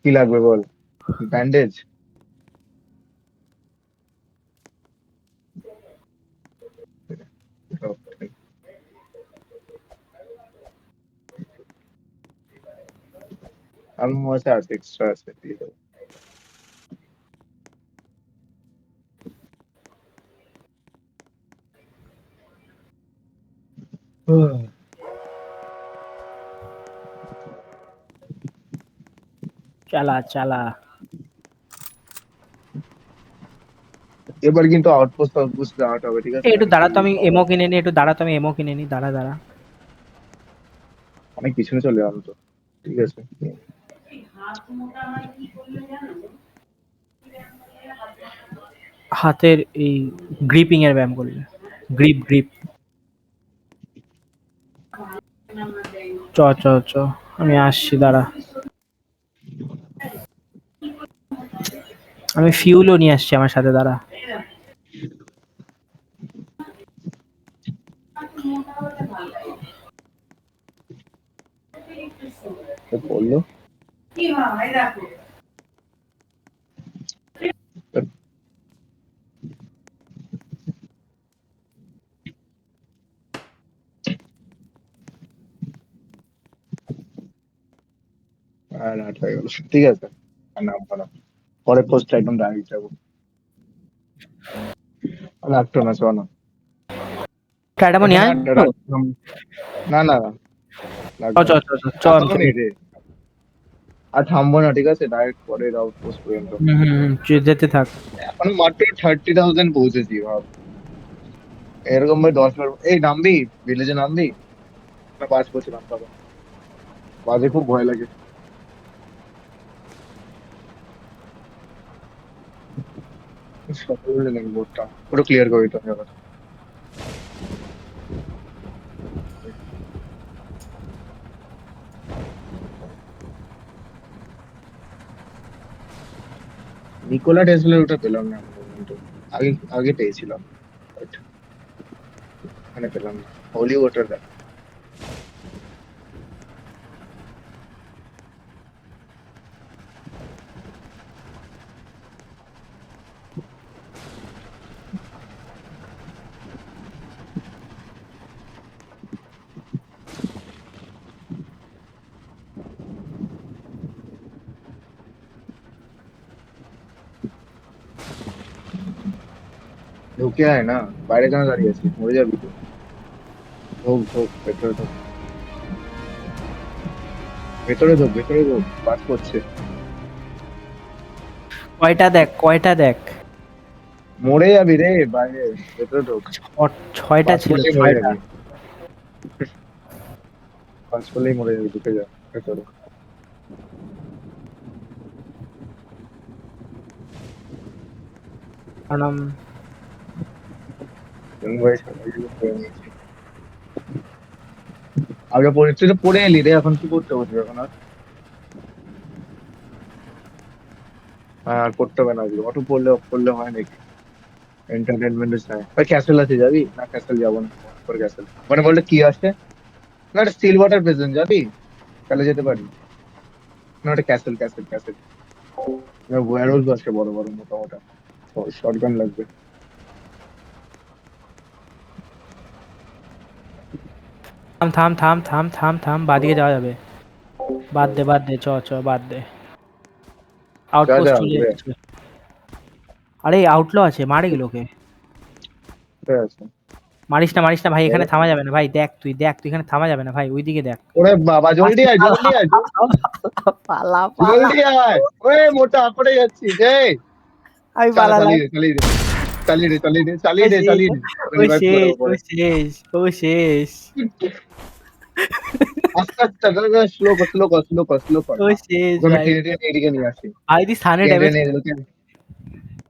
কি লাগবে বল? ব্যান্ডেজ? আমার কাছে আছে, এক্সট্রা আছে, দিয়ে দেবো। চালা চালা। এবার কিন্তু আউটপোস্ট আউটপোস্ট আউট হবে, ঠিক আছে? একটু নাহলে দাঁড়া তো, খুবই আমি এমো প্রবলেম। কিনে নি, একটু দাঁড়া তো, আমি এমো কিনে নি, দাঁড়া দাঁড়া। অনেক পিছনে চলে গেলাম তো। ঠিক আছে। হাতের এই গ্রিপিং এর ব্যায়াম করলে। Grip grip. চ চ চ, আমি আসছি দাঁড়া। আমি ফিউলও নিয়ে আসছি আমার সাথে, দাঁড়া। তো বললো আর রাত হয়ে গেল, ঠিক আছে আর নামবো না, পরের পোস্ট একদম ডাইরেক্ট যাবো। আর লাগতো না, চলো না। ক্যাডামো নিয়ে এখানে আসবো? না না না, লাগবে চ না। চ চ চ টাকাও নেই রে, আর থামবো না, ঠিক আছে, ডাইরেক্ট পরের আউটপোস্ট পর্যন্ত। যেতে থাক। এখনো মাত্র 30,000 পৌঁছেছি, ভাব। এরকম ভাই 10 বার এই নামবি, ভিলেজে নামবি না? বাজ করছিলাম তবে, বাজে খুব ভয় লাগে। সকলে নেই বোর্ডটা, পুরো ক্লিয়ার করে দিতে হবে আবার। নিকোলা টেসলার ওটা পেলাম না এখনো পর্যন্ত। আগে আগে পেয়েছিলাম, but এখানে পেলাম না। হোলি ওয়াটার দেখ। ঢুকে আয় না, বাইরে কেন দাঁড়িয়ে আছিস, মরে যাবি তো। ঢোক ঢোক, ভেতরে ঢোক, ভেতরে ঢোক, ভেতরে ঢোক, পাস করছে। কয়টা দেখ, কয়টা দেখ। মরে যাবি রে বাইরে, ভেতরে ঢোক। ছয়টা পাস ছিল, করলেই মরে ছয়টা। যাবি, পাস করলেই মরে যাবি, ঢুকে যা ভেতরে। কারণ ভাই সবাই করে নিয়েছি। আগে পড়ে, তুই তো পড়ে এলি রে, এখন কি করতে বসবি এখন আর? হ্যাঁ, আর করতে হবে না, অটো পড়লে পড়লে হয় নাকি? এন্টারটেনমেন্টের চাই ভাই। ক্যাসেল আছে, যাবি না? ক্যাসেল যাবো না, পরে ক্যাসেল মানে বললে কি আসে না, একটা স্টিল ওয়াটার প্রেজেন্ট, যাবি? তাহলে যেতে পারি না, ওটা ক্যাসেল ক্যাসেল ক্যাসেল। ওয়ারহোল আছে বড় বড় মোটা মোটা, শটগান লাগবে। থাম থাম থাম থাম থাম থাম, বাদিকে যাওয়া যাবে। বাদ দে বাদ দে, চ চ বাদ দে। যা আউটপোস্ট যা চলে ঘুরে, যাচ্ছে। আরে আউটলো আছে, মারে গেলোকে। ঠিক আছে। মারিস না মারিস না ভাই, এখানে থামা যাবে না ভাই। দেখ তুই, দেখ তুই, এখানে থামা যাবে না ভাই, ওইদিকে দেখ। ওরে বাবা, জলদি আয় জলদি আয় পালা পালা। জলদি আয়, ওরে মোটা পড়ে যাচ্ছিস এই। আমি চালা, পালালাম। চালিয়ে দে চালিয়ে দে চালিয়ে দে ও চালিয়ে দে শেষ, চালিয়ে দে, ও রিভাইভ করে শেষ, দেবো ও পরে। শেষ, ও শেষ, আস্তে আস্তে স্লো কর স্লো কর স্লো কর স্লো কর। ও শেষ আমি ভাই। টেনে টেনে এদিকে নিয়ে আসি, ভাই দি সানে টেনে ড্যামেজ। টেনে এগুলোকে,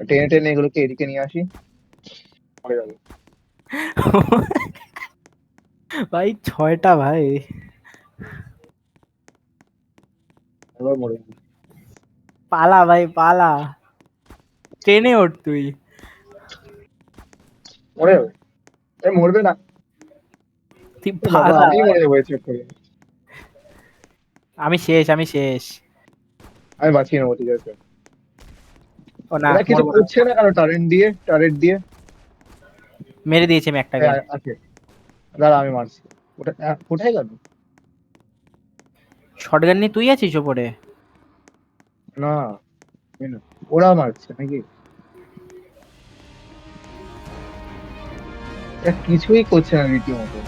টেনে টেনে এগুলোকে এদিকে নিয়ে আসি, মরে যাবে। ভাই ছয়টা ভাই। এবার মরে যাবে। পালা ভাই পালা, ট্রেনে ওঠ তুই। মরে যাবে, এ মরবে না। তুই এ বাবা, পালা আমি ভাই। মরে যাবো চেক করে। আমি শেষ, আমি শেষ। আমি বাঁচিয়ে নেবো, ঠিক আছে। ও না, এরা কিছু মরবো না। করছে না কারো, টারেন্ট দিয়ে টারেট দিয়ে। মেরে দিয়েছি আমি একটাকে। আছে, দাঁড়া আমি মারছি। ওটা কোথায় গেল? শটগান নিয়ে তুই আছিস ওপরে? না, এই না, ওরা মারছে নাকি? এরা কিছুই করছে না রীতিমতো,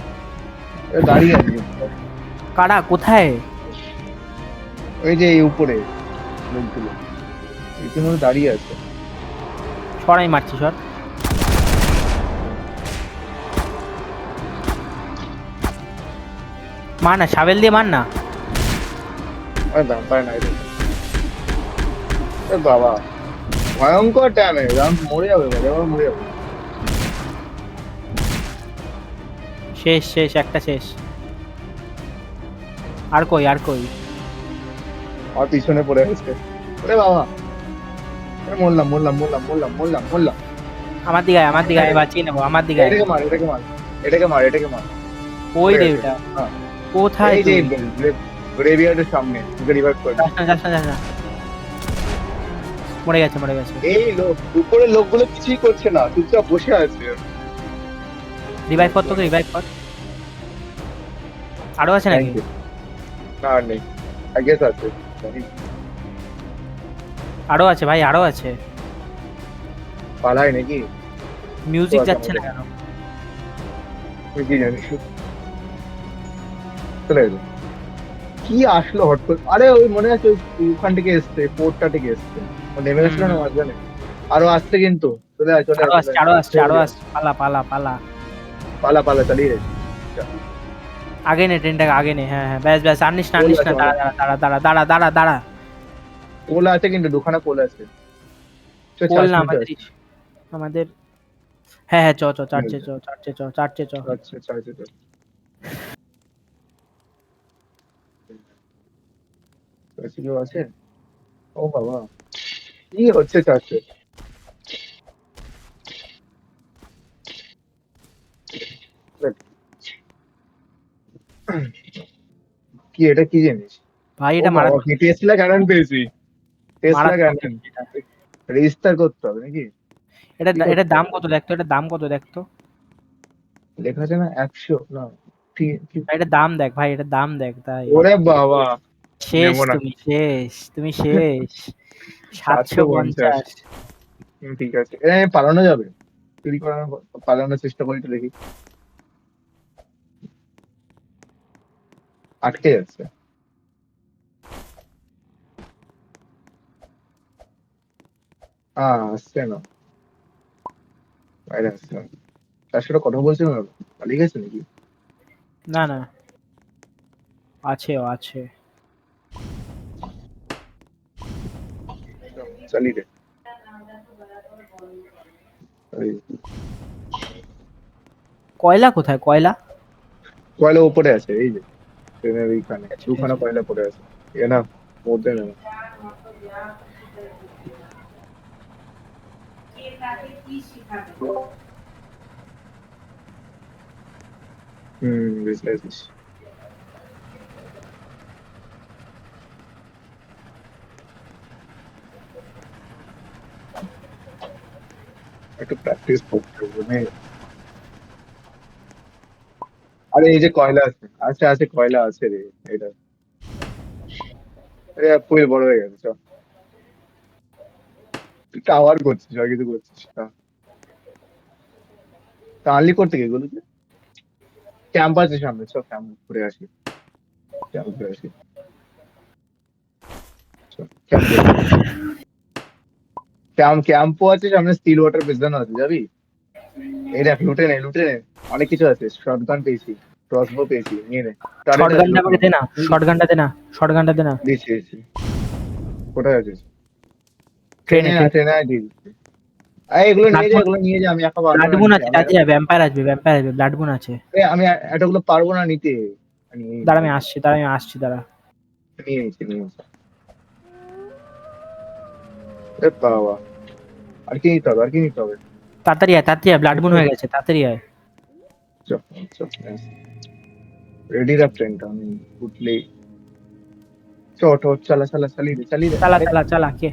এরা দাঁড়িয়ে আছে চুপচাপ। কারা কোথায়? ওই যে এই উপরে লোকগুলো রীতিমতো দাঁড়িয়ে আছে। সর, আমি মারছি সর। মার না, শাবেল দিয়ে মার না। আরে দাম পায় না এটা। এ বাবা, ভয়ঙ্কর ড্যামেজ, আমি মরে যাবে এবার, এবার মরে যাবে। শেষ শেষ, একটা শেষ। আর কই, আর কই? আর পিছনে পড়ে আছে। ওরে বাবা, এ মরলাম মরলাম মরলাম মরলাম মরলাম মরলাম। আমার দিকে আয়, আমার দিকে আয়, বাঁচিয়ে নেবো, আমার দিকে আয়। এটাকে মার এটাকে মার এটাকে মার এটাকে মার। ওই রে ঠিক আছে, ওটা। হ্যাঁ। কোথায় এই যে তুই? গ্রেভিয়ার্ডের সামনে, তোকে রিভাইভ করে দিই। যাস না যাস না যাস না। মরে গেছে, মরে গেছে। এই লোক, উপরের লোকগুলো কিছুই করছে না, চুপচাপ বসে আছে। রিভাইভ কর, তোকে রিভাইভ কর। আরো আছে নাকি? Thank you. না আর নেই, আই গেস আছে। জানি না। আরো আছে ভাই, আরো আছে। পালায় নাকি? মিউজিক আছে যাচ্ছে না আমাদের। কেন? তুই কি জানিস? চলে গেলো। কি আসলো হট করে? আরে ওই মনে আছে ওখান থেকে এসছে, পোর্টটা থেকে এসছে। ও নেমে হুম গেছিল না হুম। মাঝখানে? আরো আসছে কিন্তু। চলে আয় চলে আয় আরো চলে আসছে, আয়। আরো আসছে, ছেড়ে আরো দিলাম। আসছে। পালা পালা পালা। পালা পালা চালিয়ে যা। যা। আগে নে ট্রেনটাকে, আগে নে। হ্যাঁ হ্যাঁ, ব্যাস ব্যাস, আনিস না পোল আনিস আছে না, দাঁড়া অনেক। দাঁড়া দাঁড়া দাঁড়া দাঁড়া দাঁড়া দাঁড়া। পোল আছে কিন্তু দুখানা পোল আছে। চ পোল চার্জ না নিতে আমাদের আসছে। আমাদের হ্যাঁ হ্যাঁ, চ চ, চার্চে চ, চার্চে চ, চার্চে চ। আচ্ছা চার্জ নিতে। চার্জে কেউ আছে? ও বাবা, কি হচ্ছে চার্জে? কি এটা কি জিনিস? ভাই ও এটা বাবা, মারাত্মক কি টেসলা ক্যানন পেয়েছি। টেসলা মারাত্মক ক্যানন। জিনিস এটা। রেজিস্টার করতে হবে নাকি? এটা কি এটার করতে দাম হবে? কত দেখতো, এটার দাম কত দেখতো। লেখা আছে না 100 না? ভাই এটার দাম দেখ, ভাই এটার দাম দেখ তাই। ওরে বাবা, শেষ নেবো না। তুমি, শেষ তুমি, শেষ। 750। 750। ঠিক আছে, এটা পালানো যাবে? চুরি করানো, পালানোর চেষ্টা করি তো দেখি। আটকে যাচ্ছে। আসছে না, বাইরে আসছে না। তার সাথে কথা বলছিলাম না, পালিয়ে গেছে নাকি? না না, আছে ও আছে। চালিয়ে দে। এই, কয়লা কোথায়, কয়লা? কয়লা উপরে আছে এই যে, ট্রেনের এইখানে ঠিক আছে, ঠিক দুখানা আছে। কয়লা পড়ে আছে। এ না, মধ্যে না। বুঝতে পারছিস। একটু প্র্যাকটিস করতে হবে মানে। আরে এই যে কয়লা আছে, আছে আছে কয়লা আছে রে। এটা আরে ফুল বড় হয়ে গেছে। চল, তুই টাওয়ার করছিস আর কিছু করছিস না। তাহলে করতে গিয়ে এগুলো ক্যাম্প আছে সামনে, চল ক্যাম্প ঘুরে আসি। ক্যাম্প ঘুরে আসি। চল ক্যাম্প ঘুরে আসি। ক্যাম্পও আছে সামনে, স্টিল ওয়াটার বেসন আছে, যাবি? এই দেখ, লুটে নে লুটে নে। অনেক কিছু আছে, শটগান পেয়েছি, ক্রসবো পেয়েছি, নিয়ে নে। টার্রেট শর্ট আছে, গানটা লুট আমাকে নে। দে না, শর্ট গানটা দে না, শর্ট গানটা দে না। দিচ্ছি দিচ্ছি। কোথায় আছিস? ট্রেনে ট্রেনে না, ট্রেনে। ট্রেনে আয় দিচ্ছি। এই এগুলো নিয়ে যা, ব্লাড এগুলো নিয়ে যা, আমি একা পারবো ব্লাড না বোন নিতে, আছে, আমি তাড়াতাড়ি আয়, ভ্যাম্পায়ার আসবে, ভ্যাম্পায়ার আসবে, ব্লাড বোন আছে। আমি এতগুলো পারবো না নিতে। আমি নিয়ে দাঁড়া নিই, আমি আসছি, দাঁড়া আমি আসছি, দাঁড়া। নিয়ে নিচ্ছি নিয়ে নিচ্ছি। এ বাবা, আর কি নিতে হবে, আর কি নিতে হবে? তাড়াতাড়ি আয়, ব্লাড বোন হয়ে গেছে, তাড়াতাড়ি আয়। চল চল, রেডি রাখ ট্রেনটা, আমি উঠলেই। চট চালা চালা, চালিয়ে দে চালিয়ে দে। চালা আরে চালা চালা, কে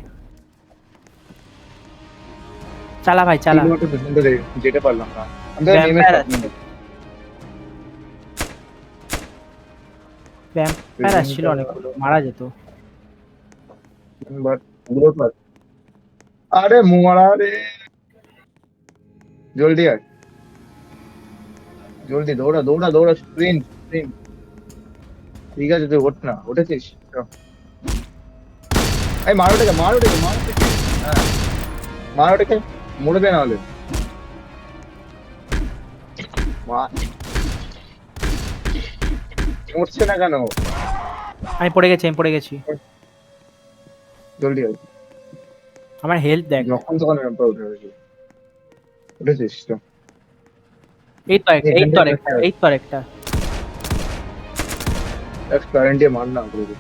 চালা ভাই, চালা। কিলোমিটার পর্যন্ত যেতে পারলাম না। আমি তো নেমে ভ্যাম্পায়ার সব আছে, নিয়ে ভ্যাম্পায়ার আসছিল অনেকগুলো, মারা যেত। বাট গ্রোথ পাচ্ছে। আরে মোয়ারা রে, জলদি আয়, জলদি দৌড়া দৌড়া দৌড়া, স্প্রিন্ট স্প্রিন্ট। ঠিক আছে তুই ওঠ না, উঠেছিস? চল। এই মার ওটাকে, মার ওটাকে, মার ওটাকে। হ্যাঁ, মার ওটাকে, মরবে না হলে। মার। মরছে না কেন? আমি পড়ে গেছি, আমি পড়ে গেছি। জলদি আয়। আমার হেলথ দেখ। যখন তখন র্যাম্পে উঠে গেছে। উঠেছিস তো? এই তো একটা, এই এখান তো থেকে আরেকটা, এই তো আরেকটা। কারেন্ট দিয়ে মার না করে।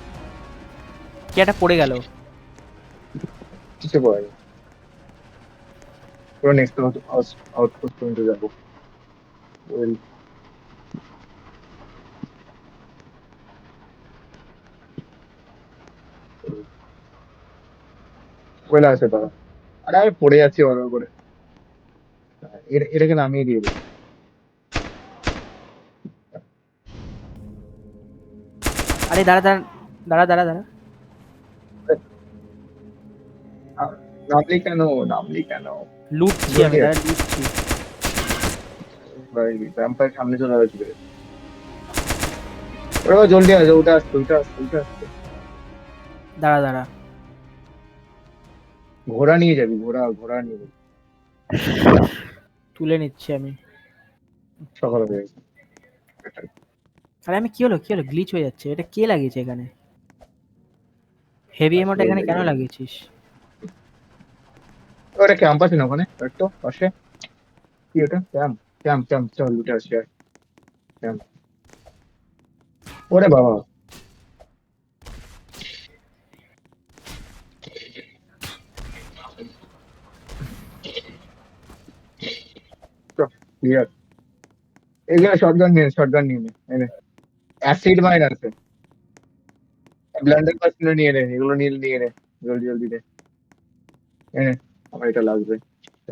কি একটা পড়ে গেল। কিছু করার নেই। পুরো নেক্সট আউটপোস্ট পর্যন্ত যাবো। ওই কয়লা আছে তারা। আরে আমি পড়ে যাচ্ছি অর্ডার করে। এটাকে নামিয়ে দিয়ে দে। আরে দাঁড়া দাঁড়া দাঁড়া দাঁড়া দাঁড়া। নামলি কেন? নামলি কেন? লুটছি আমি, জলদি আয়। দাঁড়া লুটছি। ভাই ভ্যাম্পায়ার সামনে চলে আসবে। ওরে বাবা, জলদি আসো, উঠে আসছে, উঠে আসছে, উঠে আসছে। দাঁড়া দাঁড়া, ঘোড়া নিয়ে যাবি, ঘোড়া, ঘোড়া নিয়ে যাবি। তুলে নিচ্ছি আমি। সকাল হয়ে গেছে। আরে আমি কি হলো, কি হলো, গ্লিচ হয়ে যাচ্ছে। এটা কে লাগিয়েছে এখানে? হেভি এমোটা এখানে কেন লাগিয়েছিস? ওটা ক্যাম্প আছে না ওখানে একটু পাশে? কি ওটা? ক্যাম্প, ক্যাম্প, ক্যাম্প, চল উঠে আসি আর। ক্যাম্প। ওরে বাবা, ক্লিয়ার। এগুলো শটগান নিয়ে, শটগান নিয়ে নে, এনে। অ্যাসিড মাইন আছে। ব্ল্যান্ডার পাসগুলো নিয়ে নে, এগুলো নিয়ে নিয়ে নে। জলদি জলদি দে, এনে। আমার এটা লাগবে,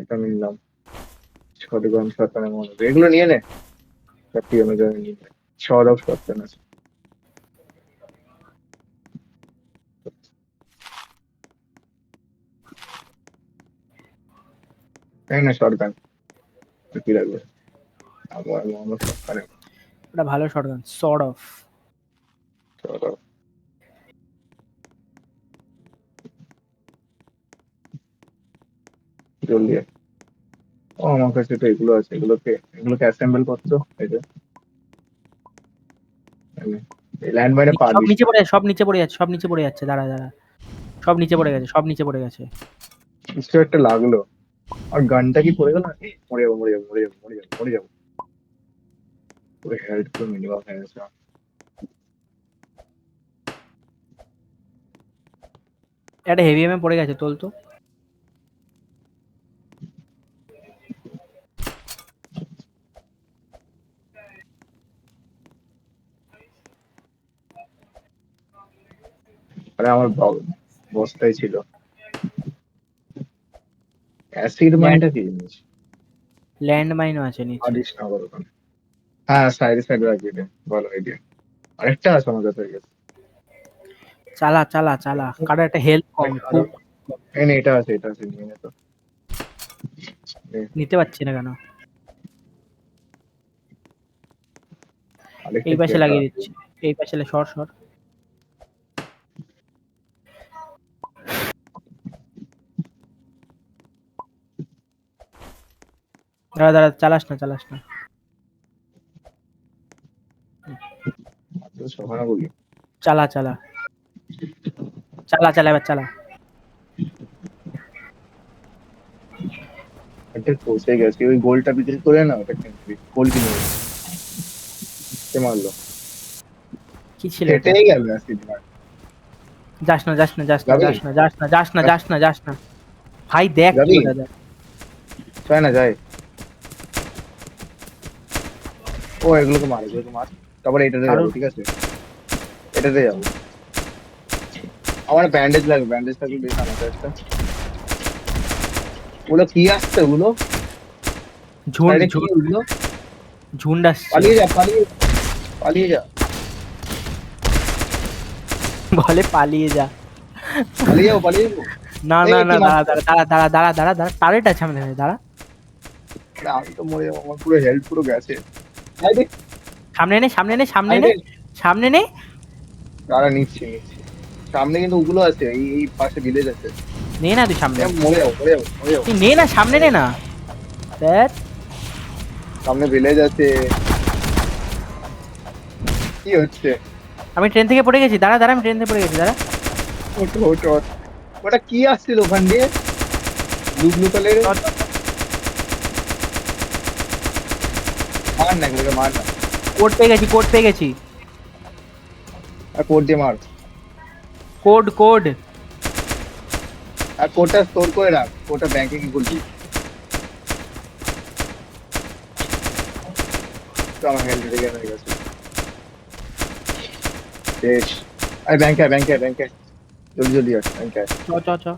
এটা আমি নিলাম। শটগান, শটগানের মনে হবে। এগুলো নিয়ে নে। সত্যি আমি জানি নিয়ে নে। শর্ট অফ শটগান আছে। এই না শটগান, কি লাগবে? আবার আমার শটগানে। ওটা ভালো shotgun, sort of. Short of, জলদি আয়। ও আমার কাছে তো এগুলো আছে, এগুলোকে অ্যাসেম্বল করতো। এই যে এই ল্যান্ডমাইনে পা সব দিস নিচে না। পড়ে যাচ্ছে, সব নিচে পড়ে যাচ্ছে, সব নিচে পড়ে যাচ্ছে। দাঁড়া দাঁড়া, সব নিচে পড়ে গেছে, সব নিচে পড়ে গেছে। কিছু একটা লাগলো। আর গানটা কি পড়ে গেল? মরে যাবো, মরে যাবো, মরে যাবো, মরে যাবো, মরে যাবো। পুরো হেলথ পুরো মিনিমাম হয়ে গেছে। একটা হেভি এমএ পড়ে গেছে, তোল তো। আরে আমার বস্তায় ছিল। অ্যাসিড ল্যান্ড মাইনটা কি জিনিস? ল্যান্ড মাইনও আছে নিচে। আদিস না বলো ওখানে। হ্যাঁ, সাইডে সাইডে রাখিয়ে দে, ভালো আইডিয়া। আরেকটা আছে আমার কাছে, হয়ে গেছে। চালা চালা চালা, কারো একটা হেল্প কম আরো, খুব। এই নে, এটা আছে, এটা আছে, নিয়ে নে তো। নে, নিতে পারছি না কেন? আরেকটা এই কি পাশে একটা লাগিয়ে আছে। দিচ্ছি, এই পাশে সর সর। দাঁড়া দাঁড়া, চালাস না চালাস না। সকালে বলি। চালা চালা চালা চালা, এবার চালা। একটা পৌঁছে গেছে, ওই গোলটা বিক্রি করে না, ওটা কিনবি, গোল কিনে নিবি। কে মারলো? কি ছিল এটা? কেটেই গেল অ্যাসিড মাইন। যাস না যাস না যাস না যাবি? যাস না যাস না যাস না যাস না যাস না। ভাই দেখ কি যাবি? ওটা, দেখ। চায় না, যায়। ও এগুলোকে মার, এগুলোকে মার। তারপরে এটাতে যাবো, কারোর ঠিক আছে? এটাতে যাবো। আমার ব্যান্ডেজ লাগবে, ব্যান্ডেজ থাকলে বেশ আমার কাছে। ওগুলো কি আসছে ওগুলো? ঝুন্ড আরে কি ঝুন্ড ওগুলো? ঝুন্ড আসছে। পালিয়ে যা, পালিয়ে, পালিয়ে যা, বলে পালিয়ে যা। পালিয়ে যাবো, পালিয়ে যাবো। না এই না না, কি দাঁড়া মারছে? দাঁড়া দাঁড়া দাঁড়া দাঁড়া দাঁড়া দাঁড়া, টারেট আছে আমাদের এখানে, দাঁড়া। না, আমি তো মরে যাবো, আমার পুরো হেলথ পুরো গেছে। আয় রে, সামনে নে সামনে নে সামনে আয় নে রে। সামনে নে। দাঁড়া, নিচ্ছি নিচ্ছি। সামনে কিন্তু ওগুলো আছে, এই পাশে ভিলেজ আছে। নে না তুই সামনে, মরে যাবো, মরে যাবো, মরে যাবো, তুই নে না সামনে নে না। দেখ, সামনে ভিলেজ আছে। কি হচ্ছে? আমি ট্রেন থেকে পড়ে গেছি, দাঁড়া দাঁড়া, আমি ট্রেন থেকে পড়ে গেছি, দাঁড়া। ওটো ওটো, ওটা কি আসছিল ওখান দিয়ে? ব্লু ব্লু কালারের। চল, চল, চল। মার না এগুলোকে, মার না। কোড পেয়ে গেছি, কোড পেয়ে গেছি। আর কোড দিয়ে মার। Code code. আর কোডটা স্টোর করে রাখ, কোডটা ব্যাংকে কি করবি? তো আমার হেলথ রিগেন হয়ে গেছে। শেষ। আরে ব্যাংকে আয়, ব্যাংকে আয়, ব্যাংকে আয়। জলদি জলদি আয়, ব্যাংকে আয়। চ চ চ।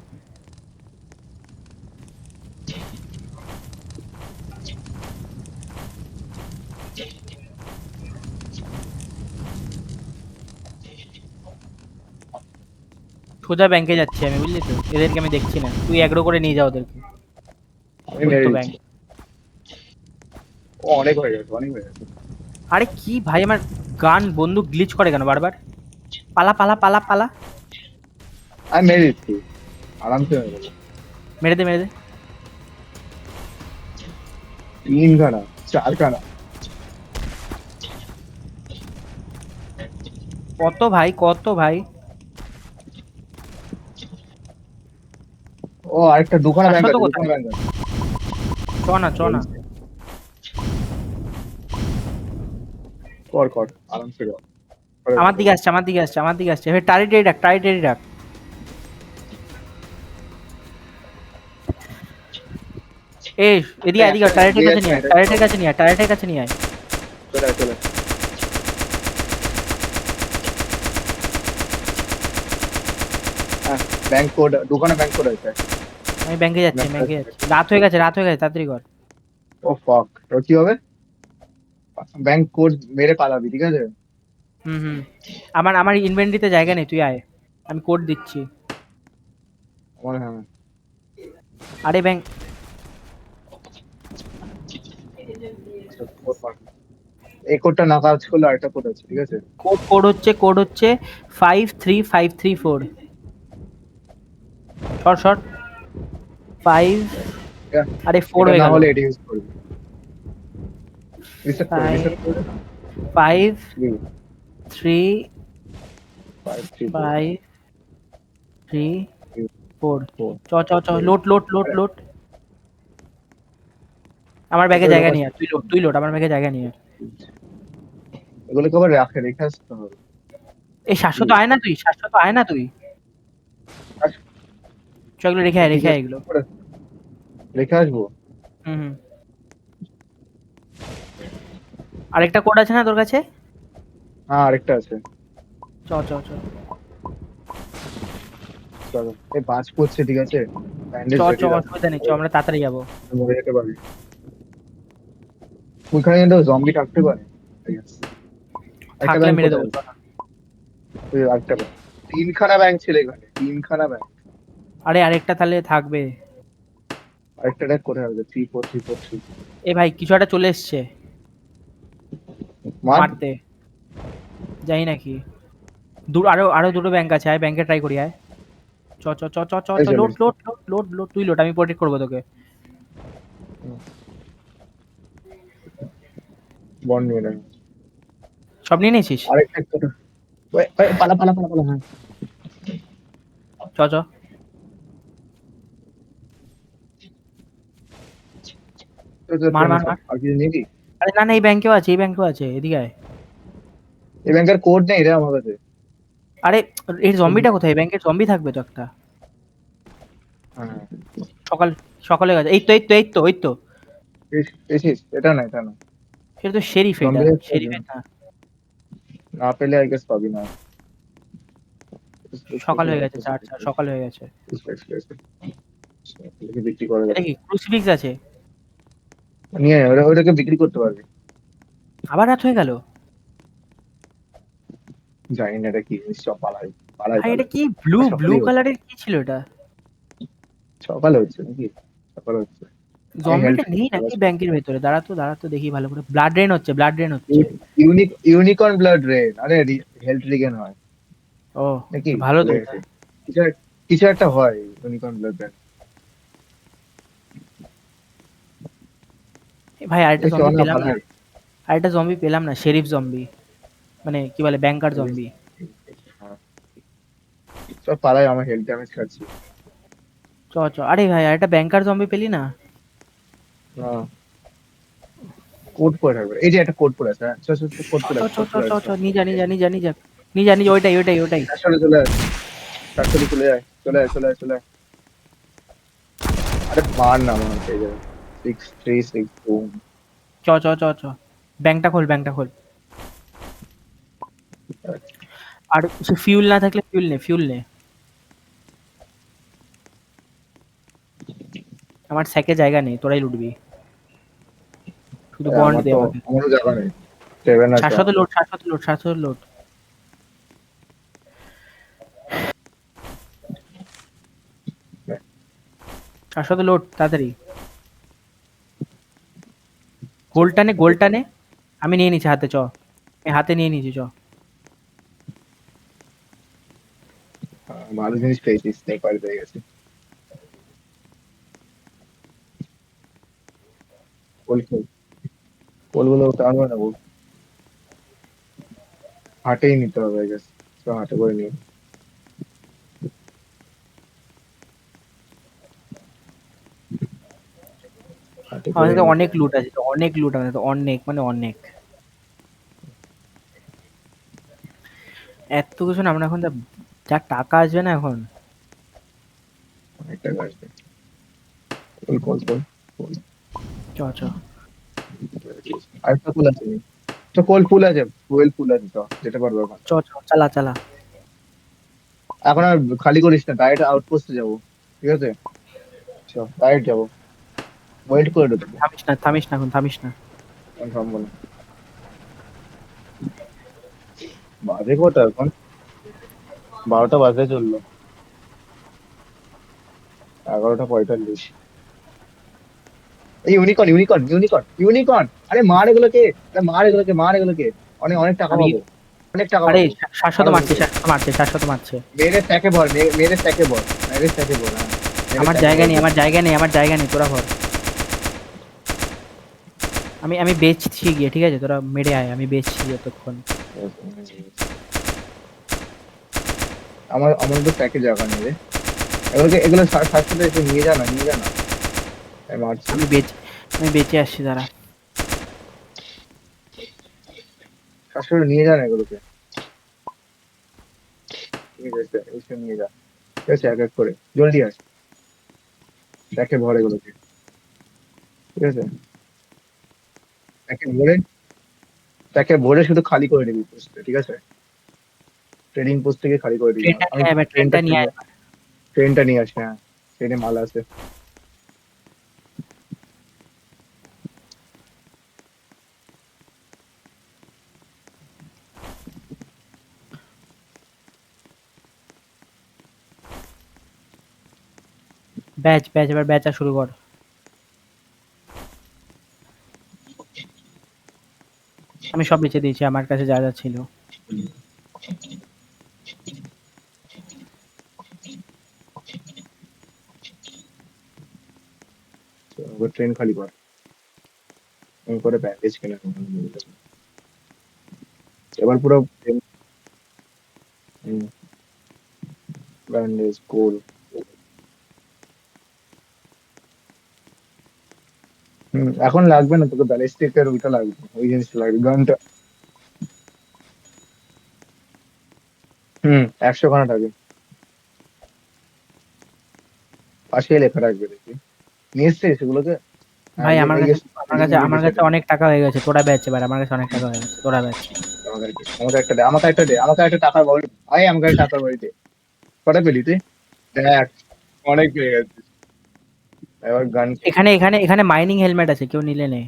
সোজা ব্যাংকে যাচ্ছি আমি, বুঝলি তো? এদেরকে আমি দেখছি না, তুই এগ্রো করে নিয়ে যা ওদেরকে। আমি ওই মেরে তো ব্যাংক। দিচ্ছি। ও অনেক হয়ে গেছে, অনেক হয়ে গেছে। আরে কি ভাই, আমার গান বন্দুক গ্লিচ করে কেন বারবার? পালা পালা পালা পালা। আমি মেরে দিচ্ছি, আরামসে মেরে দেবো। মেরে দে মেরে দে। 3 খানা, 4 খানা। কত ভাই, কত ভাই? ও আরেকটা 2 খানা ব্যাংক শাশ্বত আছে, 2 খানা কোথায়? ব্যাংক আছে। চ না চ না। বলছি। কর কর, আরামসে কর। করে আমার ফেলো। দিকে আসছে, আমার দিকে আসছে, আমার দিকে আসছে। এবার টার্গেট রেডি রাখ, টার্গেট রেডি রাখ। এই এদিকে এদিকে একটা টার্গেটের দিয়ে কাছে যাচ্ছে নিয়ে না, আয়, এটা টার্গেটের কাছে নিয়ে আয়, টার্গেটের কাছে নিয়ে আয়। চলে আয়, চলে আয়। হ্যাঁ, ব্যাংক কোড, 2 খানা ব্যাংক কোড আছে। আমি ব্যাংকে যাচ্ছি, ব্যাংক ব্যাংকে আছে। যাচ্ছি। রাত হয়ে গেছে, রাত হয়ে গেছে, তাড়াতাড়ি কর। ও ফাক, তোর কি হবে? ব্যাংক কোড মেরে পালাবি, ঠিক আছে? হুম হুম। আমার আমার ইনভেন্টরিতে জায়গা নেই, তুই আয়। আমি কোড দিচ্ছি। আমার হ্যাঁ। আরে ব্যাংক। এই কোডটা না কাজ করলে আরেকটা কোড আছে, ঠিক আছে? কোড কোড হচ্ছে 53534। Short short 5। এটা আরে 4 এটা হয়ে না গেল। হলে এটি ইউজ করবি। রিসেট করে, 5 রিসেট করে না। 5 3 3 5 3 4 5 3 4। 4। চ চ চ, লোড লোড লোড লোড। আমার ব্যাগে জায়গা নিয়ে আয়, তুই লোড আমার ব্যাগে জায়গা নিয়ে আয়। এগুলোকে আবার রেখে আসতে হবে। এই শাশ্বত আয় না তুই, শাশ্বত আয় না তুই। চ এগুলো রেখে আয়, রেখে আয় এগুলো। রেখে আসবো। হুম হুম। আরেকটা কোড আছে না তোর কাছে? হ্যাঁ, আরেকটা আছে। চ চ চ চলো, এই বাজ পড়ছে, ঠিক আছে? ব্যান্ডেজ চ চ, রেডি রাখ। অসুবিধা নেই, চ আমরা তাড়াতাড়ি যাবো। মরে যেতে পারি। ওইখানে কিন্তু জম্বি থাকতে পারে। ঠিক আছে। একটা থাকলে ব্যাংক মেরে কোথায় দেবো, চ আছে? না। ওই আরেকটা ব্যাংক। 3 খানা ব্যাংক ছিল এখানে, 3 খানা ব্যাংক। আরে আরেকটা তাহলে থাকবে। আরেকটা দেখ কোথায় আছে? 3 4 3 4 3। এ ভাই কিছু একটা চলে এসছে মার। মারতে, জানি নাকি। আরো আরো দুটো ব্যাংক আছে, আয় ব্যাংকে ট্রাই করি, আয়। চ চ চ চ চ এই চ, চলে লোড এসছে। লোড লোড লোড লোড, তুই লোড, আমি প্রোটেক্ট করবো তোকে। বন্ড নিয়ে নেয়। সব নিয়ে নিয়েছিস? আরেকটা কোথায়? ওই, ওই, পালা পালা পালা পালা, হ্যাঁ। চ চ। মার মার মার। আর কিছু নেই কি? আরে না না, এই ব্যাংকেও আছে, এই ব্যাংকেও আছে, এদিকে আয়। এই ব্যাংকের কোড নেই রে আমার কাছে। আরে এর জম্বিটা কোথায়? এই ব্যাংকের জম্বি থাকবে তো একটা। হ্যাঁ, সকাল সকালে গেছে, এই তো এই তো এই তো ওই তো। পেয়েছিস? এটা না, এটা না। সেটা তো শেরিফ, এটা জম্বি শেরিফের না। না পেলে আই গেস পাবি না। সকাল হয়ে গেছে, চার চার সকাল হয়ে গেছে। বিক্রি করে এটা দেবে। কি ক্রুসিফিক্স আছে? নিয়ে আয়, ওটাকে বিক্রি করতে পারবি। আবার রাত হয়ে গেল। জানি না এটা কি জিনিস, সব পালাই পালাই ভাই এটা পালাই। কি ব্লু ব্লু সকালেই হচ্ছে, কালারের কি ছিল এটা? সকালে হচ্ছে নাকি? সকালে হচ্ছে। আমি হেল্প জম্বিটা নেই নাকি ব্যাংকের ভেতরে? দাঁড়া তো দেখি ভালো করে। ব্লাড ড্রেন হচ্ছে, ব্লাড ড্রেন হচ্ছে। ইউনিকর্ন ব্লাড রেড, আরে হেলথ রিগেন হয় ও নাকি? তো ভালো তো এটা। কিছু কিছু একটা হয় ইউনিকর্ন ব্লাড রেড। এ ভাই আরেকটা চল জম্বি না পেলাম না, পালাই। আরেকটা জম্বি পেলাম না, শেরিফ জম্বি, মানে কি বলে ব্যাংকার জম্বি। হ্যাঁ, চল পালাই, আমার হেলথ ড্যামেজ খাচ্ছি। চ চ, আরে ভাই আরেকটা ব্যাংকার জম্বি পেলি না? না, কোড পড়ে থাকবে, এই যে একটা কোড পড়ে আছে, হ্যাঁ চল চল, কোড চ পড়ে চ আছে, চ কোড চ পড়ে চ আছে। চ, নিয়ে যা নিয়ে যা নিয়ে যা নিয়ে যা নিয়ে যা নিয়ে যা, ওইটাই ওইটাই ওইটাই। আসলে চলে আয়, আসলে চলে আয়, চলে আয়, চলে আয়, চলে আয়। আরে মার না, আমার পেয়ে যাবে। 6 3 6 বুম। চ চ চ চ, ব্যাংকটা খোল, ব্যাংকটা খোল। আর সে ফিউল না থাকলে ফিউল নে, ফিউল নে। আমার স্যাকে জায়গা নেই, তোরাই লুটবি। শুধু বন্ড আমার দে তো, আমাকে। আমারও জায়গা নেই। 7 আছে। 700 লোড, 700 লোড, 700 লোড। শাশ্বত লোড তাড়াতাড়ি। গোলটা নে। আমি নিয়ে নিচ্ছি হাতে, চ। আমি হাতে নিয়ে নিচ্ছি, চ। ভালো জিনিস পেয়েছিস, স্নাইপার পেয়ে গেছে। কোল খোল, কোলগুলো টানবে না বল, হাটেই নিতে হবে আই গেস। তো হাটে করে নিও। হাটে করে আমাদের তো নিও। অনেক লুট আছে, তো অনেক লুট, আমাদের তো অনেক, মানে অনেক। এত কিছু না, আমরা এখন যা যা টাকা আসবে না এখন। একটা আসবে। কোল কোল কোল কোল। চ চ। আরেকটা কোল আছে নি? তো কোল ফুল আছে, কোয়েল ফুল আছে, তো যেতে পারবো এখন। চ চ, চালা চালা। এখন আর খালি করিস না, ডাইরেক্ট আউটপোস্টে যাবো, ঠিক আছে? চল ডাইরেক্ট যাবো, ওয়েট করে দেবো। থামিস না, থামিস না, এখন থামিস না। কনফার্ম বলো। বাজে কটা এখন? 12টা বাজতে চললো, 11:45। এই ইউনিকর্ন ইউনিকর্ন ইউনিকর্ন ইউনিকর্ন, আরে মার এগুলোকে, আরে মার এগুলোকে, মার এগুলোকে। অনেক অনেক টাকা আমি, পাবো, অনেক টাকা আরে পাবো। শাশ্বত মারো মারছে, এগুলোকে। শাশ্বত মারছে, শাশ্বত মারছে। মেরে স্ট্যাকে ভর, মেরে স্ট্যাকে ভর, মেরে স্ট্যাকে ভর, হ্যাঁ। মেরে আমার স্ট্যাকে জায়গা ভর নেই, দে। আমার জায়গা নেই, আমার জায়গা নেই, তোরা ভর। আমি বেচছি গিয়ে, ঠিক আছে? তোরা মেরে আয়, আমি বেচছি যতক্ষণ। আমার তো স্ট্যাকে জায়গা নেই রে। এগুলোকে, এগুলো সাথে একটু নিয়ে যা না, নিয়ে যা না। আমি মারছি। আমি বেচ আমি বেঁচে আসছি, দাঁড়া। সাথে নিয়ে যা না এগুলোকে, ঠিক আছে? এসে নিয়ে যা, ঠিক আছে? এক এক করে জলদি আস, স্ট্যাকে ভর এগুলোকে, ঠিক আছে? স্ট্যাকে ভরে, স্ট্যাকে ভরে শুধু খালি করে দিবি পোস্টে, ঠিক আছে? ট্রেডিং পোস্ট থেকে খালি করে দিবি। ট্রেনটা আমি নিয়ে আয় এবার, ট্রেনটা ট্রেনটা নিয়ে আয়। ট্রেনটা নিয়ে আসি, হ্যাঁ। ট্রেনে মাল আছে। ব্যাচ ব্যাচ, এবার বেচা শুরু কর। আমি সব বেচে দিয়েছি, আমার কাছে যা যা ছিল। তো এবার ট্রেন খালি কর, আমি করে ব্যান্ডেজ কিনে নেবো। এবার পুরো ব্যান্ডেজ গোল। এখন লাগবে না তোকে, ব্যালিস্টিক এর ওইটা লাগবে, ওই জিনিসটা লাগবে, গানটা। 100 খানা থাকে, পাশে লেখা রাখবে, দেখবি। নিয়ে এসছিস সেগুলোকে? হ্যাঁ, ভাই এই যে আমার এই যে কাছে, এই যে আমার কাছে অনেক টাকা হয়ে গেছে, তোরা বেচ এবার, আমার কাছে অনেক টাকা হয়ে গেছে, তোরা বেচ। আমাকে একটা দে, আমাকে একটা দে, আমাকে একটা টাকার বল। আয় আমাকে একটা টাকার বাড়িতে। কটা পেলি তুই? দেখ, অনেক পেয়ে গেছিস। এবার গান এখানে এখানে এখানে মাইনিং হেলমেট আছে, কেউ নিলে নে।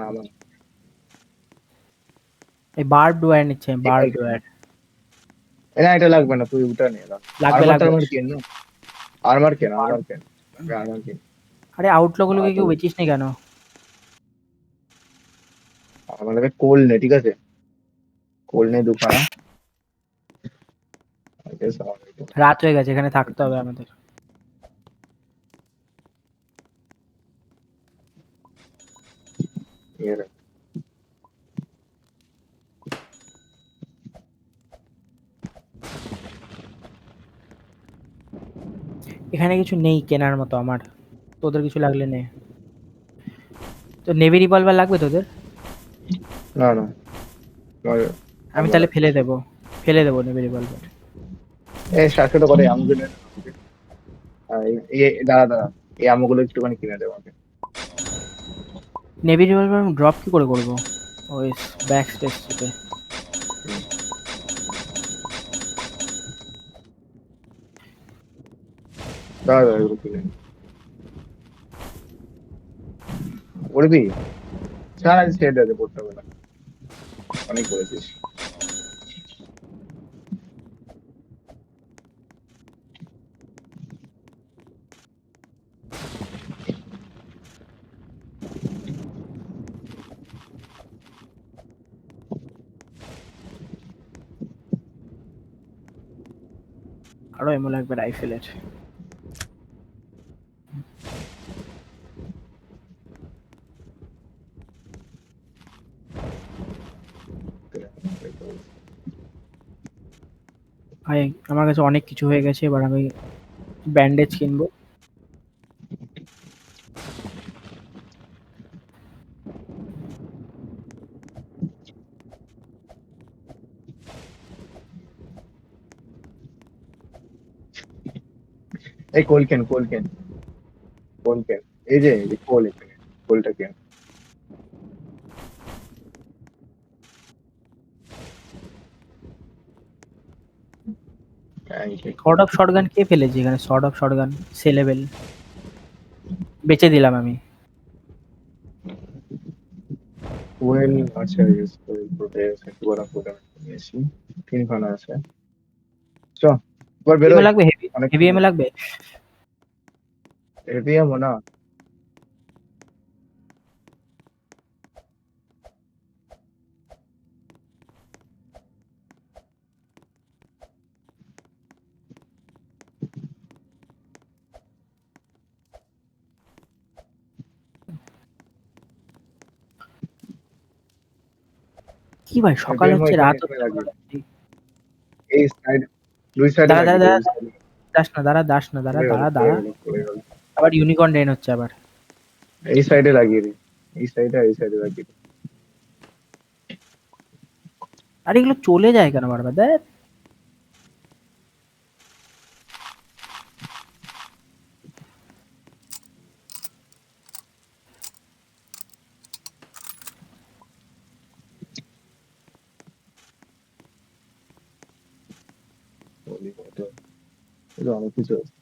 আমার এই বার্ব ওয়্যার নিচ্ছে, বার্ব ওয়্যার। না, এটা লাগবে না, তুই ওটা নিয়ে রাখ। লাগবে আর্মার লাগবে। টার্মার কেন না, আর্মার কেন, Barb- আর্মার কেন, আর্মার কেন। আরে আউটলো গুলোকে কেউ বেচিস নি কেন? আমাদের কোল নে, ঠিক আছে? কোল নে দুখানা। I guess রাত হয়ে গেছে, এখানে থাকতে হবে আমাদের। নিয়ে রাখ। এখানে কিছু নেই কেনার মতো আমার, তোদের কিছু লাগলে নে। তো নেভি রিভলভার লাগবে তোদের? না না, আমি তাহলে ফেলে দেবো নেভি রিভলভার। এই সাতশো করে আমগুলো নে না আমাকে। দাঁড়া দাঁড়া, এই আমগুলো একটুখানি কিনে দেবো আমাকে। নেভি রিভলভার ড্রপ কি করে করবো? ওই ব্যাক স্পেস চেপে। দাঁড়া দাঁড়া, এগুলো কিনে নে। করবি? ছাড়, ছেড়ে দে, পড়তে হবে না, অনেক করেছিস। আরো এমন লাগবে রাইফেলের। ভাই আমার কাছে অনেক কিছু হয়ে গেছে, এবার আমি ব্যান্ডেজ কিনবো। এই কোল কেন এই যে এই কোল এখানে, কোলটা কেন? শর্ট অফ শটগান কে ফেলেছে এখানে? Short of shotgun say level বেচে দিলাম আমি। কোয়েল আছে, ইউজ করে প্রোটেক্ট একটু বড় করে নিয়েছি, 3 খানা আছে। চ এবার এমএ বেরোয় লাগবে, হেভি অনেক। হেভি এমএ লাগবে। এভিএম না, কি ভাই সকাল এভিএম হচ্ছে, এখানে রাত এখানে হচ্ছে। লাগিয়ে এই সাইড, দুই সাইডে দাঁড়া লাগিয়ে দাঁড়া দিই, দাঁড়া দুই সাইডে। দাস না, দাঁড়া না, দাঁড়া চলে গেল দাঁড়া চলে দাঁড়া। গেল চলে গেল। আবার ইউনিকর্ন ড্রেন হচ্ছে আবার। এই সাইডে লাগিয়ে দিই, এই সাইডে এই সাইডে লাগিয়ে দিই। আরে এগুলো চলে যায় কেন বারবার দেখ। বলি কত, এটা অনেক কিছু আছে।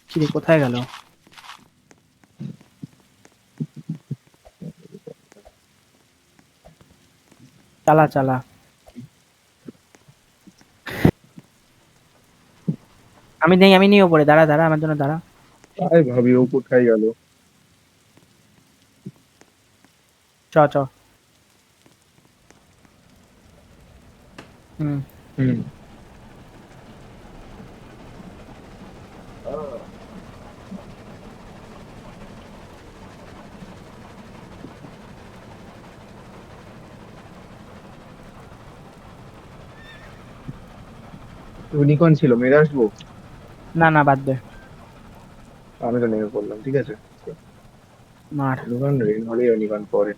কি রে কোথায় গেল? চালা চালা। আমি নেই, আমি নিয়ে পড়ে, দাঁড়া দাঁড়া আমার জন্য দাঁড়া। তাই ভাবি ও কোথায় গেল। চ চ। হুম। হুম, ইউনিকর্ন ছিল, মেরে আসবো। না না বাদ দে, আমি তো নেমে পড়লাম, ঠিক আছে। মার। ইউনিকর্ন রেন হলে ইউনিকর্ন পরে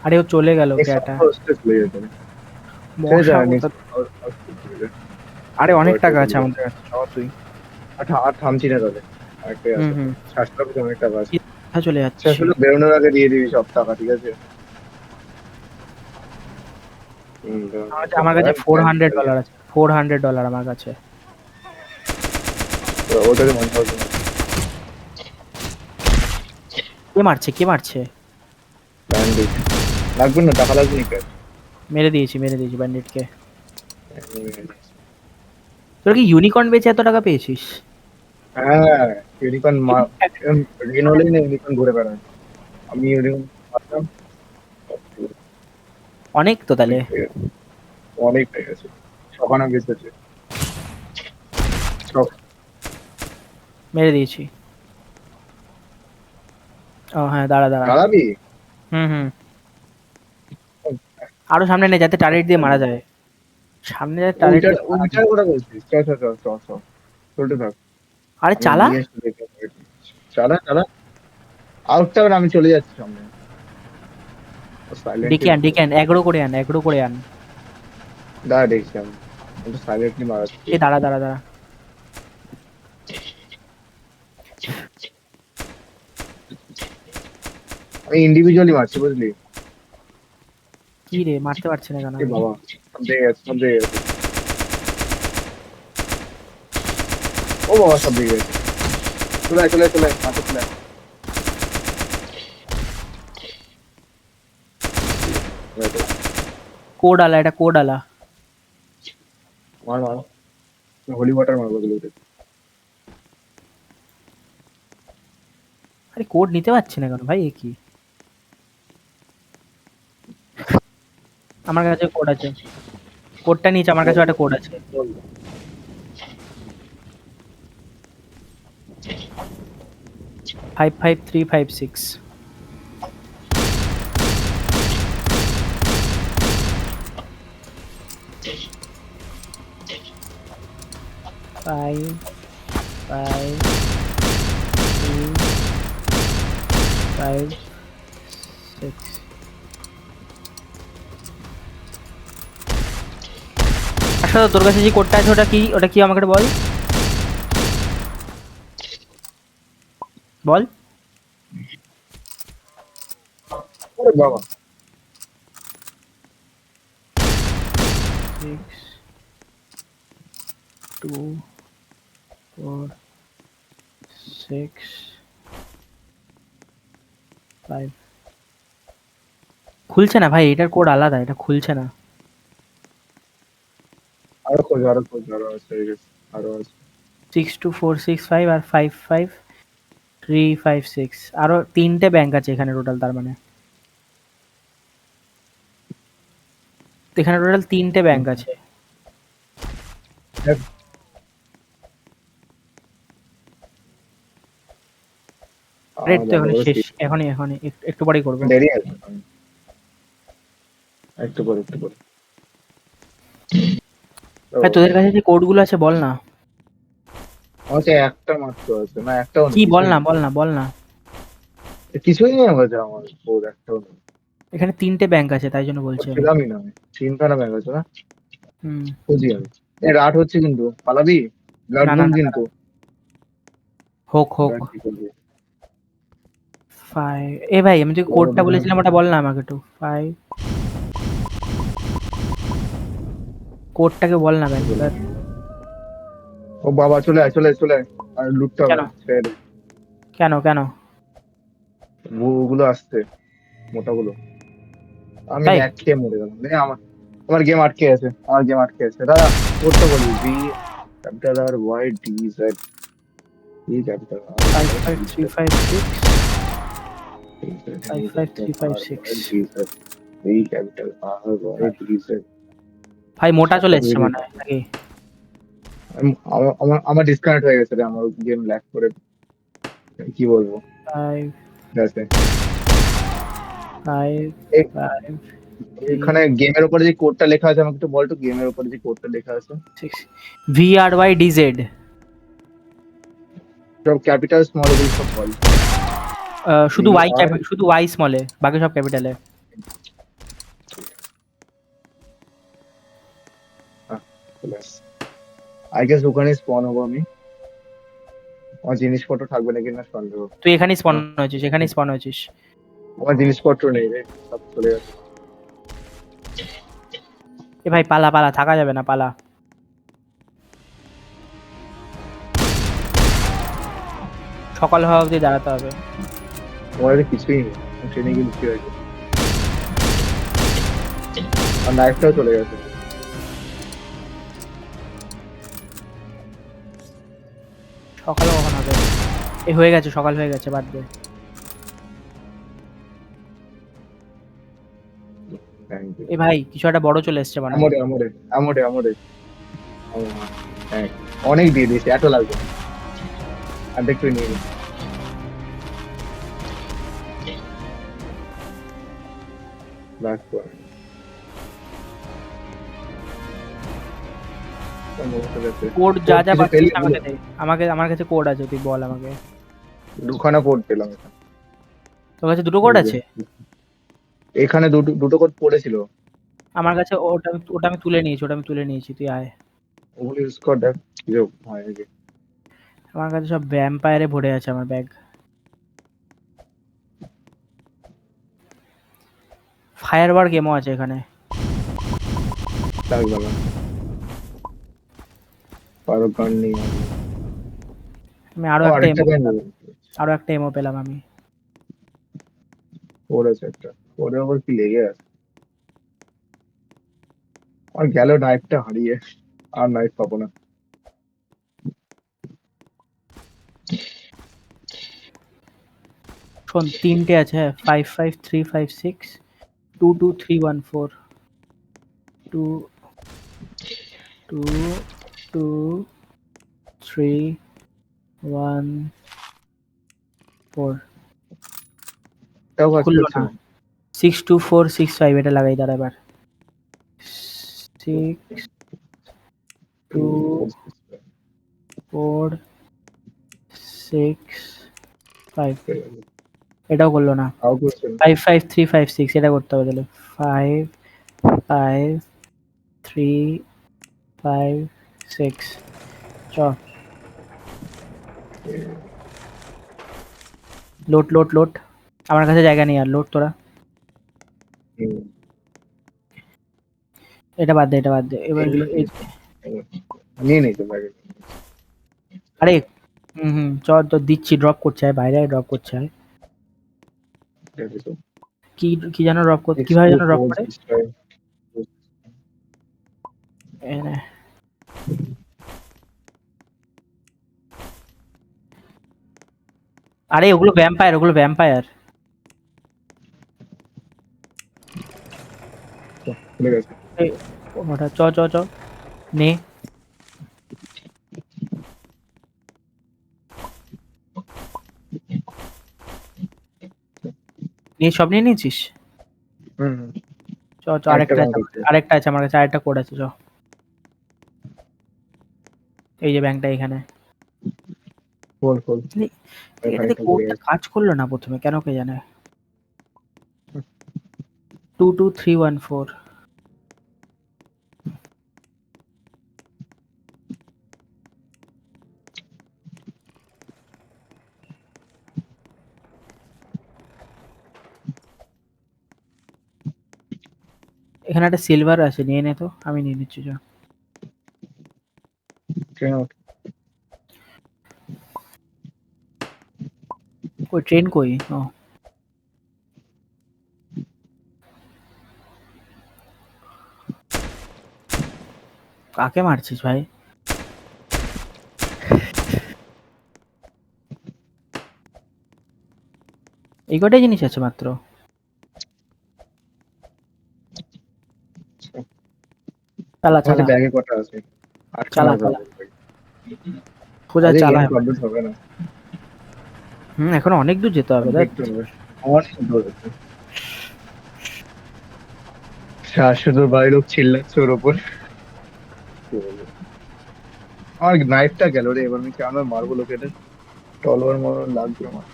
আরে ও চলে গেল নেক্সট ক্যাটা। সপ্তাহে চলে যেতে হবে। ছেড়ে যা মশা কোথা। নেক্সট। আরে অনেক টাকা আছে আমাদের কাছে, চ তুই। আর থামছি না তাহলে, আরেকটাই হুম আছে। হুম। শ্বাসটা পেতে অনেক টাকা আছে। কোথায় চলে শেষ যাচ্ছি? হলে বেরোনোর আগে দিয়ে দিবি সব টাকা, ঠিক আছে। আমার কাছে $400 আছে, $400 আমার কাছে। ওটাকে মনে হবে না। কে মারছে, কে মারছে? ব্যান্ডেজ লাগবে না, টাকা লাগবে না ক্যাশ। মেরে দিয়েছি ব্যান্ডেটকে। তোর কি ইউনিকর্ন বেচে এত টাকা পেয়েছিস? হ্যাঁ, ইউনিকর্ন রেন হলেই না ইউনিকর্ন ঘুরে বেড়ায়। আমি ইউনিকর্ন পাচ্ছিলাম, অনেক তো তাহলে। অনেক পেয়ে গেছে, সকানে বেঁচেছে সব। মেরে দিয়েছি। ও হ্যাঁ, দাঁড়া দাঁড়া। দাঁড়াবি। হুম হুম। আরো সামনে নে যাতে টার্গেট দিয়ে মারা যায়। সামনে যাতে টার্গেট ওইটা দিয়ে মারা ওইটার যায়। কথা বলছিস, চ চ চ চ চ, চলতে থাক। আরে আমি চালা। গিয়ে একটু দেখে আসি। চালা চালা, আউটটা আমি চলে যাচ্ছি সামনে। সাইলেন্টলি ডেকে আন এগ্রো করে আন। দাঁড়া দেখছি আমি, একটু সাইলেন্টলি মারাচ্ছি। এ দাঁড়া দাঁড়া দাঁড়া। আমি ইন্ডিভিজুয়ালি মারছি, বুঝলি। কি রে মারতে পারছি না কেন এ আমি? বাবা, সব দেখে গেছে, সব দেখে গেছে। ও বাবা, সব দেখে গেছে। চলে আয়, চলে আয়, চলে আয়, মাঠে চলে আয়। চলে আয়, চলে আয়। কোড আলা, এটা কোড আলা। মার মার, হোলি ওয়াটার মারবো গুলোতে। আরে কোড নিতে পারছি না কেন ভাই, এ কি? আমার কাছে কোড আছে। কোডটা নিচে, আমার কাছে একটা কোড আছে। বল। 55356। Five, 5, 3, 5, 6। আসলে তোর কাছে যে কোডটা আছে ওটা কি আমাকে একটু বল। বল। ওরে বাবা 6, 2, 4, 6, 5। খুলছে না ভাই, এটার কোড আলাদা, এটা খুলছে না। আরো খোঁজ আরো আছে I guess, আরো আছে 62465 আর 55356। আরো 3টে ব্যাংক আছে এখানে টোটাল, তার মানে এখানে টোটাল 3টে ব্যাংক আছে। রেট তো এখনই শেষ, এখনই একটু পরেই করবো। দেরি আছে একটু পরে ভাই তোদের কাছে যে কোডগুলো আছে বল না। আমার কাছে একটা মাত্র আছে না, একটাও নেই, কি বল কিছুই না, নেই। বল না। কিছুই নেই আমার কাছে, আমার বোর্ড একটাও নেই। এখানে 3টে ব্যাংক আছে তাই জন্য বলছি আমি। ছিলামই না আমি, চিন্তাটা ব্যাগ আছে না, হুম। খুঁজি আমি। রাত হচ্ছে কিন্তু, পালাবি? ব্লাড না, গুন না, কিন্তু। হোক। ব্লাড কি করবি? 5। এ ভাই আমি যে কোডটা বলেছিলাম ওটা বল না আমাকে একটু। 5। কোডটাকে বল না ভাই তোদের। ও বাবা চলে আয় আর লুটতে হবে কেন? না, ছেড়ে দে। কেন? ওগুলো আসছে, মোটাগুলো। আমি তাই? হ্যাক খেয়ে মরে গেলাম আমার গেম আটকে আছে, দাদা কোডটা বলবি, B capital R Y D Z, B capital R Y D Z, 55356 55356। B capital R Y D Z. ভাই মোটা চলে এসছে মানে হয় নাকি? আমার ডিসকানেক্ট হয়ে গেছে রে, আমার গেম ল্যাগ করে, কি বলবো। 5, দেখে 5, এ- 5, এখানে গেমের উপরে যে কোডটা লেখা আছে, আমাকে একটু বল তো, গেমের উপরে যে কোডটা লেখা আছে 6। VRYDZ। সব ক্যাপিটাল স্মল এগুলো সব বল। শুধু ভি ওয়াই আর শুধু ওয়াই স্মলে, বাকি সব ক্যাপিটালে। আই গেস ওখানে স্পন হবো আমি, আমার জিনিসপত্র থাকবে নাকি না সন্দেহ। তুই এখানেই স্পন হয়েছিস। আমার জিনিসপত্র নেই রে, সব চলে গেছে। এ ভাই পালা থাকা যাবে না, পালা। সকাল হওয়া অবধি দাঁড়াতে হবে। আমার কাছে কিছুই নেই, ট্রেনে গিয়ে লুকিয়ে আছে, আর নাইফটাও চলে গেছে। সকালে কখন হবে? এ হয়ে গেছে, সকাল হয়ে গেছে, বাদ দে। Thank you. এ ভাই কিছু একটা বড় চলে এসছে মানে। আমরে হ্যাঁ, অনেক দিয়ে দিয়েছি, এত লাগবে না। আর একটু নিয়ে নিই। Last one. কোড যা কিছু পাচ্ছিস পেলি? আমাকে দে। আমার কাছে কোড আছে, তুই বল আমাকে। দুখানা কোড পেলাম এখানে। তোর কাছে দুটো কোড আছে? এখানে দুটো কোড পড়েছিল, আমার কাছে ওটা আমি তুলে নিয়েছি, তুই আয়। ওগুলো ইউজ কর, দেখ কি যে হয় নাকি। আমার কাছে সব ভ্যাম্পায়ারে ভরে আছে আমার ব্যাগ। ফায়ারওয়ার গেমও আছে এখানে। লাগবে না, কারো গান নেই। আমি আরো একটা এমও পেলাম আমি। কোড আছে একটা, কোডের ওপর কি লেগে আছে। আর গেল নাইফটা হারিয়ে, আর নাইফ পাবো না। শোন 3টে আছে, হ্যাঁ। 55356 22314 2 2 2 3 1 4 তাও কাজ খুললো করছে না। না 62465 এটা লাগাই দাঁড়া এবার। 6 2 4 6 5 এটাও করলো না। তাও করছে না 55356 এটা করতে হবে তাহলে। 5 5 3 5 6 চ লোড লোড লোড। আমার কাছে জায়গা নেই আর, লোড তোরা। হুম। এটা বাদ দে, এটা বাদ দে এবার এগুলো নিয়ে নেই তো বাইরে আরে চ তো দিচ্ছি, ড্রপ করছে বাইরে, ড্রপ করছে। কি কি যেন ড্রপ করতে, কিভাবে যেন ড্রপ করে। এই নে। আরে ওগুলো ভ্যাম্পায়ার, ওগুলো ভ্যাম্পায়ার। খুলে গেছে ওটা চ চ চ নে। নিয়ে সব নিয়ে নিয়েছিস? হুম চ চ আরেকটা আছে আরেকটা আছে আমার কাছে, আরেকটা কোড আছে চ। এই যে ব্যাংকটা এখানে। খোল খোল এটাতে কোডটা কাজ করলো না প্রথমে, কেন কে জানে। 22314 এখানে একটা সিলভার আছে, নিয়ে নে তো, আমি নিয়ে নিচ্ছি চ। কই ট্রেন কই? ও কাকে মারছিস ভাই? এই কটাই জিনিস আছে মাত্র? চালা চালা ব্যাগে কটা আছে আটখানা চালা আছে চালা খোঁজা আরে চালা। গেম কমপ্লিট হবে না এখন অনেক দূর যেতে হবে। দেখ দেখতে হবে অনেক দূর আছে 400 বাড়ির লোক চিল্লাচ্ছে ওর ওপর কি বলবো? আমার নাইফটা গেল রে এবার আমি কেন মারবো লোকে এটা তলোয়ার মরণ লাগবে আমার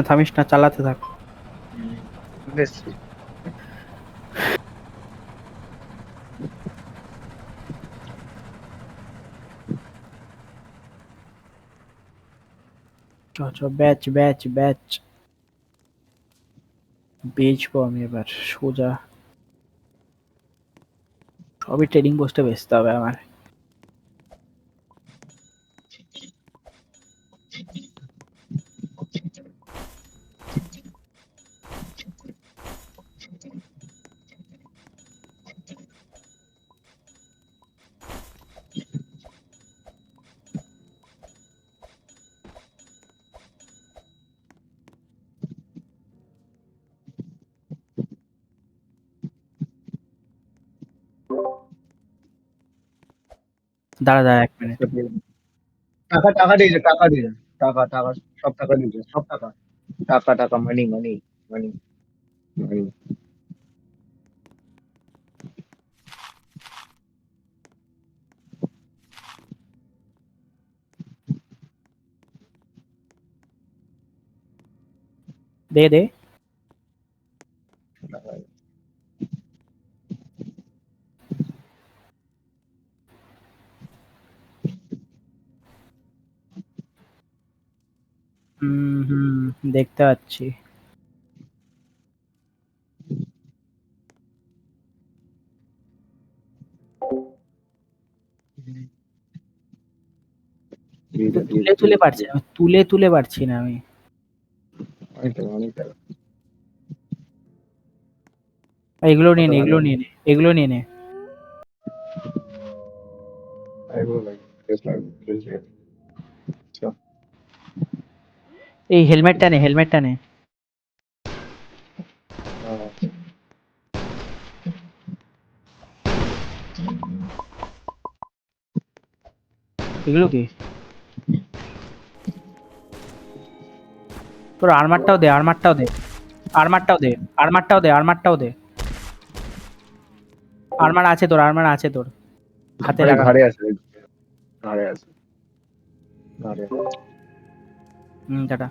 থামিস না চালাতে থাক। দেখছি চ চ ব্যাচ ব্যাচ ব্যাচ বেচবো আমি এবার সোজা। সবই ট্রেডিং পোস্টে বেচতে হবে আমার। দাঁড়া দাঁড়া 1 মিনিট। টাকা টাকা দিয়ে যা টাকা দিয়ে যা টাকা টাকা সব টাকা দিয়ে যা সব টাকা টাকা টাকা মানি মানি মানি মানি দে দে। হুম দেখতে পাচ্ছি। তো তুলে পারছি না, তুলে পারছি না আমি। অনেক টাকা, অনেক টাকা। এগুলো নিয়ে নে, কত এগুলো ভালো। নিয়ে নে, এগুলো নিয়ে নে। এগুলো লাগবে, ড্রেস লাগবে, ড্রেস লাগবে। আচ্ছা, এই হেলমেটটা নে, হেলমেটটা নে। আচ্ছা। এগুলো কি? তোর আর্মারটাও দে, আর্মারটাও দে, আর্মারটাও দে, আর্মারটাও দে, আর্মারটাও দে। আর্মার আছে তোর, আর্মার আছে তোর হাতে আরে লাগানো। ঘাড়ে আছে, ঘাড়ে আছে, ঘাড়ে। টাটা।